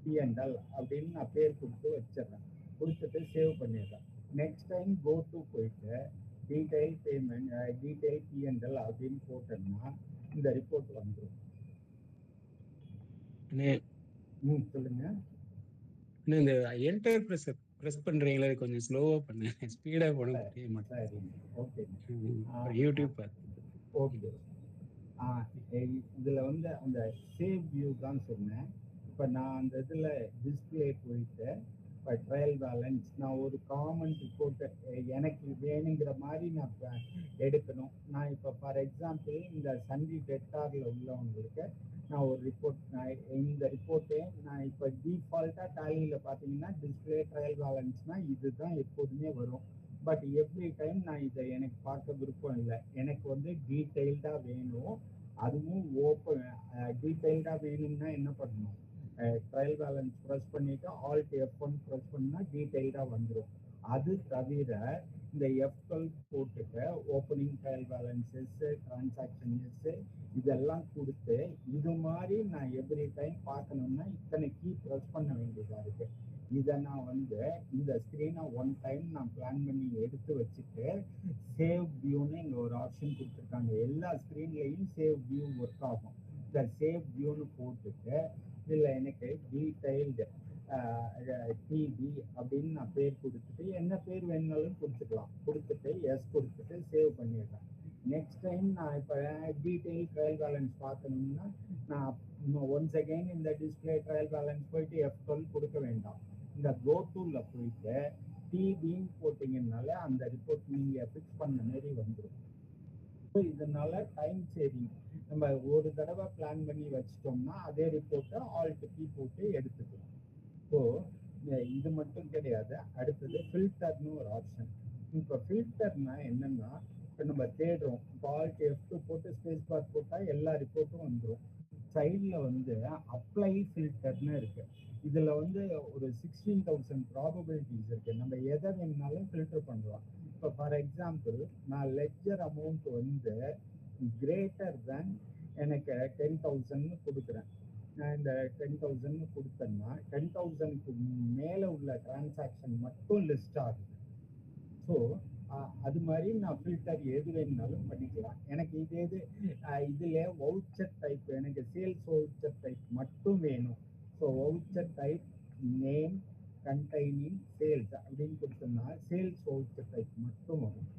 P&L அப்படின்னு நான் பேர் கொடுத்து வச்சிடறேன். கொடுத்துட்டு சேவ் பண்ணிடுறேன். நெக்ஸ்ட் டைம் கோ டு போயிட்டு டீட்டெயில் பேமெண்ட் டீட்டெயில் P&L அப்படின்னு போட்டோம்னா இந்த ரிப்போர்ட் வந்துடும். சொல்லுங்க. இந்த என்டர் பிரஸ் பண்றீங்களா, கொஞ்சம் ஸ்லோவா பண்ணுங்க, ஸ்பீடா போட முடிய மாட்டேங்குது. ஓகே, யூடியூப் பார்த்து. ஓகே, இதுல வந்து அந்த சேவ் வியூ தான் சொன்னேன். இப்போ நான் அந்த இதில் டிஸ்பிளே போயிட்டு இப்போ ட்ரையல் பேலன்ஸ் நான் ஒரு காமன் ரிப்போர்ட்டை எனக்கு வேணுங்கிற மாதிரி நான் எடுக்கணும். நான் இப்போ ஃபார் எக்ஸாம்பிள் இந்த சண்டே டெட்டாரில் உள்ளவங்களுக்கு நான் ஒரு ரிப்போர்ட், இந்த ரிப்போர்ட்டே நான் இப்போ டிஃபால்ட்டாக டேலியில் பார்த்தீங்கன்னா டிஸ்பிளே ட்ரையல் பேலன்ஸ்னால் இதுதான் எப்போதுமே வரும். பட் எவ்ரி டைம் நான் இதை எனக்கு பார்க்க விருப்பம் இல்லை. எனக்கு வந்து டீட்டெயில்டாக வேணும். அதுவும் ஓப்பன் டீட்டெயில்டாக வேணும்னா என்ன பண்ணணும், ட்ரையல் பேலன்ஸ் ப்ரெஸ் பண்ணிவிட்டு ஆல்ட் F1 ப்ரெஸ் பண்ணால் டீட்டெயில்டாக வந்துடும். அது தவிர இந்த F12 போட்டுட்டு ஓப்பனிங் ட்ரையல் பேலன்ஸஸ்ஸு, டிரான்சாக்ஷன் எஸ்ஸு இதெல்லாம் கொடுத்து இது மாதிரி நான் எவ்ரி டைம் பார்க்கணும்னா இத்தனை கீ ப்ரெஸ் பண்ண வேண்டியதாக இருக்குது. இதை நான் வந்து இந்த ஸ்க்ரீனை ஒன் டைம் நான் பிளான் பண்ணி எடுத்து வச்சுட்டு சேவ் வியூன்னு இங்கே ஒரு ஆப்ஷன் கொடுத்துருக்காங்க. எல்லா ஸ்க்ரீன்லேயும் சேவ் வியூ ஒர்க் ஆகும். இந்த சேவ் வியூன்னு போட்டுட்டு இதில் எனக்கு டீட்டெயில்டு டிபி அப்படின்னு நான் பேர் கொடுத்துட்டு என்ன பேர் வேணுனாலும் கொடுத்துக்கலாம். கொடுத்துட்டு எஸ் கொடுத்துட்டு சேவ் பண்ணிடுறேன். நெக்ஸ்ட் டைம் நான் இப்போ டீட்டெயில் ட்ரையல் பேலன்ஸ் பார்க்கணும்னா நான் ஒன்ஸ் அகைன் இந்த டிஸ்பிளே ட்ரையல் பேலன்ஸ் போயிட்டு F12 கொடுக்க வேண்டாம். இந்த கோ டூல போயிட்டு டிபின்னு போட்டிங்கனால அந்த ரிப்போர்ட் நீங்கள் ஃபிக்ஸ் பண்ண மாதிரி வந்துடும். ஸோ இதனால டைம் சேவிங். நம்ம ஒரு தடவை பிளான் பண்ணி வச்சிட்டோம்னா அதே ரிப்போர்ட்டை ஆல்ட் கீ போட்டு எடுத்துக்கலாம். ஸோ இது மட்டும் கிடையாது. அடுத்தது ஃபில்டர்னு ஒரு ஆப்ஷன். இப்போ ஃபில்டர்னா என்னன்னா, இப்போ நம்ம தேடுறோம். இப்போ ஆல்ட் F2 போட்டு ஸ்பேஸ் பார் போட்டால் எல்லா ரிப்போர்ட்டும் வந்துடும். சைடில் வந்து அப்ளை ஃபில்டர்னு இருக்கு. இதில் வந்து ஒரு 16,000 ப்ராபபிலிட்டிஸ் இருக்கு. நம்ம எதை வேணுனாலும் ஃபில்டர் பண்ணலாம். இப்போ ஃபார் எக்ஸாம்பிள் நான் லெட்ஜர் அமௌண்ட் வந்து கிரேட்டர் தேன் எனக்கு 10,000 கொடுக்குறேன். நான் இந்த 10,000 கொடுத்தேன்னா 10,000க்கு மேலே உள்ள டிரான்சாக்ஷன் மட்டும் லிஸ்ட் ஆகுது. ஸோ அது மாதிரி நான் ஃபில்டர் எது வேணுனாலும் பண்ணிக்கலாம். எனக்கு இதில் வவுச்சர் டைப், எனக்கு சேல்ஸ் வவுச்சர் டைப் மட்டும் வேணும். So voucher type name containing sales அப்படின்னு கொடுத்தோம்னா சேல்ஸ் வவுச்சர் டைப் மட்டும் வரும்.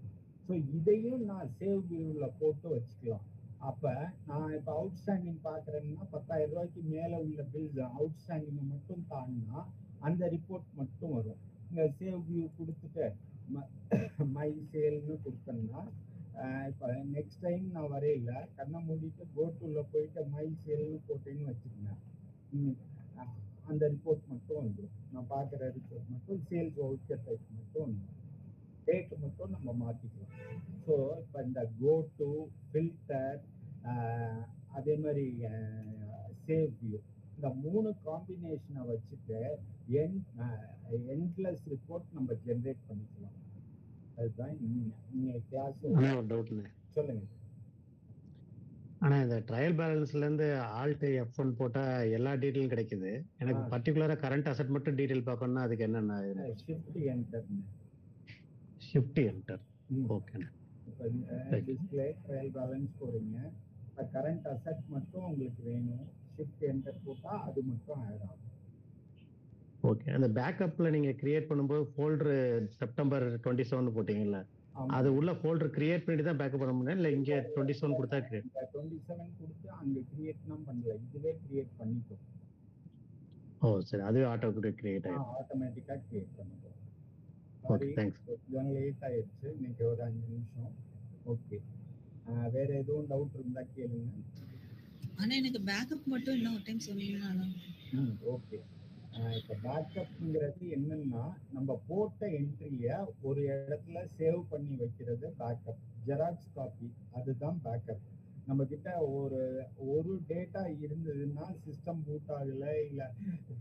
ஸோ இதையும் நான் சேவ் வியூவில் போட்டு வச்சுக்கலாம். அப்போ நான் இப்போ அவுட்ஸ்டாண்டிங் பார்க்குறேன்னா 10,000 ரூபாய்க்கு மேலே உள்ள பில்ஸ் அவுட்ஸ்டாண்டிங்கை மட்டும் தாண்டினா அந்த ரிப்போர்ட் மட்டும் வரும். இங்கே சேவ் வியூ கொடுத்துட்டு மை சேல்னு கொடுத்தோம்னா இப்போ நெக்ஸ்ட் டைம் நான் வரையில கண்ணை மூடிட்டு கோட்டுள்ள போயிட்டு மை சேல்னு போட்டேன்னு வச்சுக்கோங்க, அந்த ரிப்போர்ட் மட்டும் வந்துடும். நான் பார்க்குற ரிப்போர்ட் மட்டும் சேல்ஸ் வவுச்சர் டைப் மட்டும் வந்துடும். டேட் மட்டும் நம்ம மாற்றிக்கலாம். ஸோ இப்போ இந்த கோ டு ஃபில்டர் அதே மாதிரி சேவ் வியூ இந்த 3 காம்பினேஷனை வச்சுட்டு எண்ட்லெஸ் ரிப்போர்ட் நம்ம ஜென்ரேட் பண்ணிக்கலாம். அதுதான் நீங்கள் கிளாஸ் சொல்லுங்க. ஆனா இந்த ட்ரையல் பேலன்ஸ்ல இருந்து ஆல்ட் F1 போட்டா எல்லா டீட்டெயிலும் கிடைக்குது. எனக்கு பர்டிகுலரா கரண்ட் அசெட் மட்டும் டீட்டெயில் பார்க்கணும்னா அதுக்கு என்னென்ன? Shift enter. Shift enter. ஓகேண்ணா. டிஸ்பிளே ட்ரையல் பேலன்ஸ் போறீங்க. கரண்ட் அசெட் மட்டும் உங்களுக்கு வேணும். ஷிஃப்ட் என்டர் போட்டா அது மட்டும் ஆட் ஆகும். ஓகே. அந்த பேக்கப்ல நீங்க கிரியேட் பண்ணும்போது ஃபோல்டர் செப்டம்பர் 27 போட்டீங்கல்ல, அது உள்ள ஃபோல்டர் கிரியேட் பண்ணி தான் பேக்கப் பண்ண முடியும் இல்ல இங்க 27 கொடுத்தா கிரியேட்? 27 கொடுத்து அங்க கிரியேட்லாம் பண்ணல, இதுவே கிரியேட் பண்ணிட்டோம். ஓ சரி, அதுவே ஆட்டோமேட்டிக்கா கிரியேட் ஆயிடும். ஆட்டோமேட்டிக்கா கிரியேட் பண்ணிட்டோம். Okay thanks. கொஞ்சம் லேட் ஆயிடுச்சு, இன்னைக்கு ஒரு 5 நிமிஷம். ஓகே, வேற எதுவும் டவுட் இருந்தா கேளுங்க. ஆனா எனக்கு பேக்கப் மட்டும் இன்னும் ஒரு டைம் சொன்னீங்கன்னா. ஓகே. இப்போ பேக்கப்ங்கிறது என்னன்னா, நம்ம போட்ட என்ட்ரியை ஒரு இடத்துல சேவ் பண்ணி வைக்கிறது பேக்கப். ஜெராக்ஸ் காப்பி அதுதான் பேக்கப். நம்ம கிட்ட ஒரு டேட்டா இருந்ததுன்னா சிஸ்டம் பூட் ஆகல, இல்லை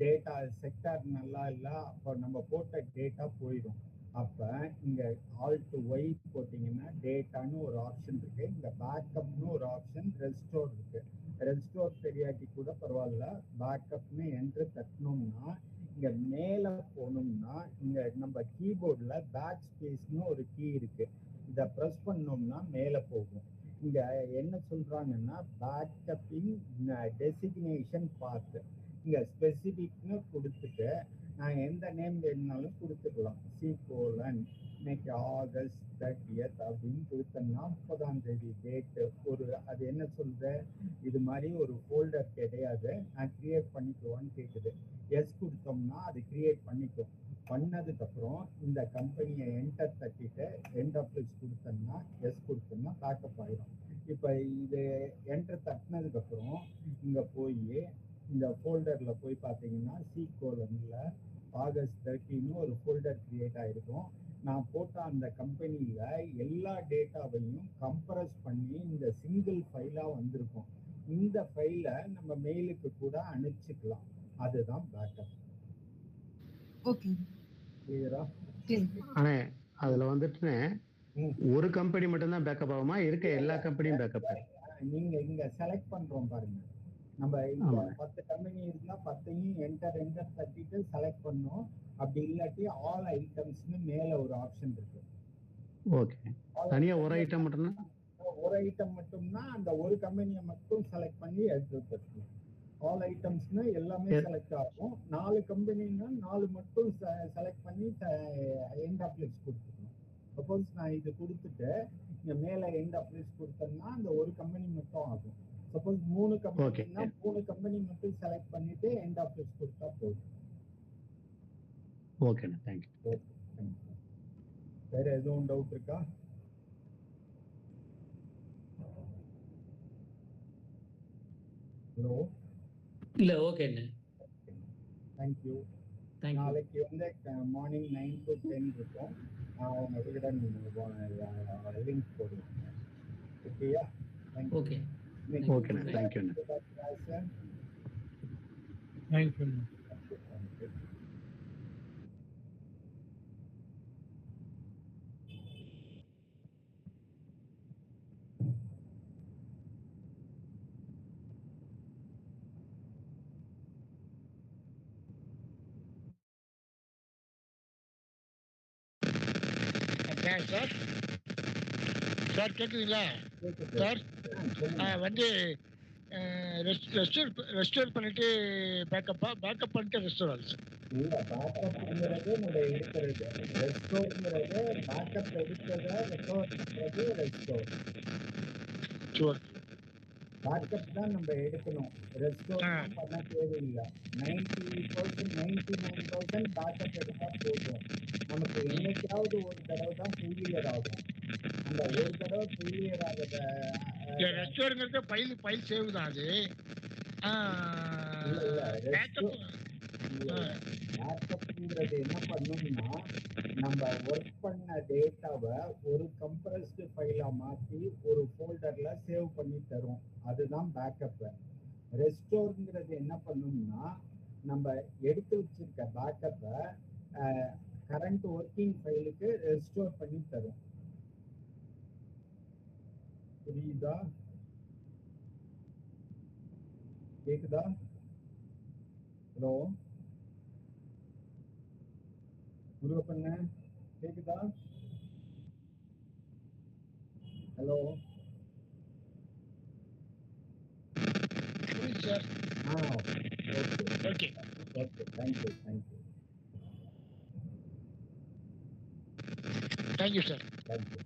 டேட்டா செக்டார் நல்லா இல்லை, அப்போ நம்ம போட்ட டேட்டா போயிடும். அப்போ இங்கே ஆல்ட் ஒய் போட்டிங்கன்னா டேட்டான்னு ஒரு ஆப்ஷன் இருக்கு, இங்கே பேக்கப்னு ஒரு ஆப்ஷன், ரெஸ்டோர் இருக்கு. ரெஸ்டோர் தெரியாட்டி கூட பரவாயில்ல, பேக்கப்னு என்ட்ரு தட்டணும்னா இங்கே மேலே போகணும்னா இங்கே நம்ம கீபோர்டில் பேக் ஸ்பேஸ்னு ஒரு கீ இருக்கு, இதை ப்ரெஸ் பண்ணோம்னா மேலே போகும். இங்கே என்ன சொல்கிறாங்கன்னா பேக்கப்பிங் டெசிக்னேஷன் பார்த்து இங்கே ஸ்பெசிஃபிக்னு கொடுத்துட்டு நான் எந்த நேம் வேணுனாலும் கொடுத்துக்கலாம். C:, இன்னைக்கு ஆகஸ்ட் 30th அப்படின்னு கொடுத்தோம்னா 30ஆம் தேதி டேட்டு அது என்ன சொல்ற, இது மாதிரி ஒரு ஃபோல்டர் கிடையாது, நான் கிரியேட் பண்ணிக்குவான்னு கேட்குது. எஸ் கொடுத்தோம்னா அது கிரியேட் பண்ணிக்கும். பண்ணதுக்கப்புறம் இந்த கம்பெனியை என்டர் தட்டிட்டு எண்ட் ஆஃப் லிஸ்ட் கொடுத்தோம்னா எஸ் கொடுத்தோம்னா பேக்கப் ஆகிடும். இப்போ இது என்டர் தட்டினதுக்கப்புறம் இங்கே போய் இந்த ஃபோல்டரில் போய் பார்த்தீங்கன்னா C:, ஆகஸ்ட் 30ன்னு ஒரு ஃபோல்டர் கிரியேட் ஆகிருக்கும். நான் போட்ட அந்த கம்பெனியில் எல்லா டேட்டாவையும் கம்ப்ரஸ் பண்ணி இந்த சிங்கிள் ஃபைலாக வந்திருக்கும். இந்த ஃபைலை நம்ம மெயிலுக்கு கூட அனுப்பிச்சிக்கலாம். அதுதான் பேக்கப். ஓகே, கிளியரா? ஆனா அதுல வந்துட்டு ஒரு கம்பெனி மட்டும் தான் பேக்கப் ஆகுமா, இருக்க எல்லா கம்பெனியும் பேக்கப் ஆகும்? நீங்க இங்க செலக்ட் பண்றோம் பாருங்க, நம்ம இங்க 10 கம்பெனி இருந்தா 10ஐயும் என்டர் தட்டிட்டு செலக்ட் பண்ணோம். அப்படி இல்லாட்டி ஆல் ஐட்டம்ஸ்னு மேல ஒரு ஆப்ஷன் இருக்கு. ஓகே, தனியா ஒரு ஐட்டம் மட்டும்னா ஒரு ஐட்டம் மட்டும்னா அந்த ஒரு கம்பெனியை மட்டும் செலக்ட் பண்ணி எடுத்து வச்சுக்கலாம். ஆல் ஐட்டம்ஸ்னா எல்லாமே செலக்ட் ஆகும். 4 கம்பெனினா 4 மட்டும் செலக்ட் பண்ணி எண்ட் ஆஃப் லிஸ்ட் கொடுத்துக்கணும். சப்போஸ் நான் இது கொடுத்துட்டு இங்க மேல எண்ட் ஆஃப் லிஸ்ட் கொடுத்தேன்னா அந்த ஒரு கம்பெனி மட்டும் ஆகும். சப்போஸ் 3 கம்பெனினா 3 கம்பெனி மட்டும் செலக்ட் பண்ணிட்டு எண்ட் ஆஃப் லிஸ்ட் கொடுத்தா போதும். ஓகேண்ணா, தேங்க்யூ. வேற எதுவும் டவுட் இருக்கா? ஹலோ. இல்ல, ஓகேண்ணே. தேங்க்யூ. நாளைக்கு வந்து மார்னிங் 9 to 10 இருக்கும். உங்ககிட்ட நீங்க லிங்க் போடுவாங்க. ஓகேயா? ஓகே. ஓகேண்ணா, தேங்க்யூண்ணா. தேங்க்யூ. சார் சார் கேட்குதுங்களா சார்? வந்து ரெஸ்டோர் பண்ணிட்டு பேக்கப் பண்ணிட்டு ரெஸ்டோரன்ஸ் இல்ல, பேக்கப்ங்கிறது நம்ம எடுக்கிறது. ரெஸ்டோர்ங்கிறது பேக்கப் எடுக்கிறத ரெஸ்டோர் பண்றது ரெஸ்டோர். ஷூர். பேக்கப் தான் நம்ம எடுக்கணும். ரெஸ்டோர் பண்ண தேவையில்லை. 90% 99% பேக்கப் எடுத்தா போதும். நமக்கு என்னைக்காவது ஒரு தடவை தான் ஃபெயிலியர் ஆகும். அந்த ஒரு தடவை ஃபெயிலியர் ஆகுத ரெஸ்டோருங்கிறது ஃபைல் சேவ் தான் அது. பேக்கப்ங்கிறது என்ன பண்ணும்னா நம்ம ஒர்க் பண்ண டேட்டாவை ஒரு கம்ப்ரஸ்டு ஃபைலா மாற்றி ஒரு ஃபோல்டர்ல சேவ் பண்ணி தரும். அதுதான் பேக்கப். ரெஸ்டோர்ங்கிறது என்ன பண்ணும்னா நம்ம எடுத்து வச்சிருக்க பேக்கப்பை கரண்ட் ஒர்க்கிங் ஃபைலுக்கு ரெஸ்டோர் பண்ணி தரும். புரியுதா? கேக்குதா? ஹலோ முருகப்பண்ண, கேக்குதா? Hello. Sir. Okay okay okay. Thank you thank you thank you sir. Thank you.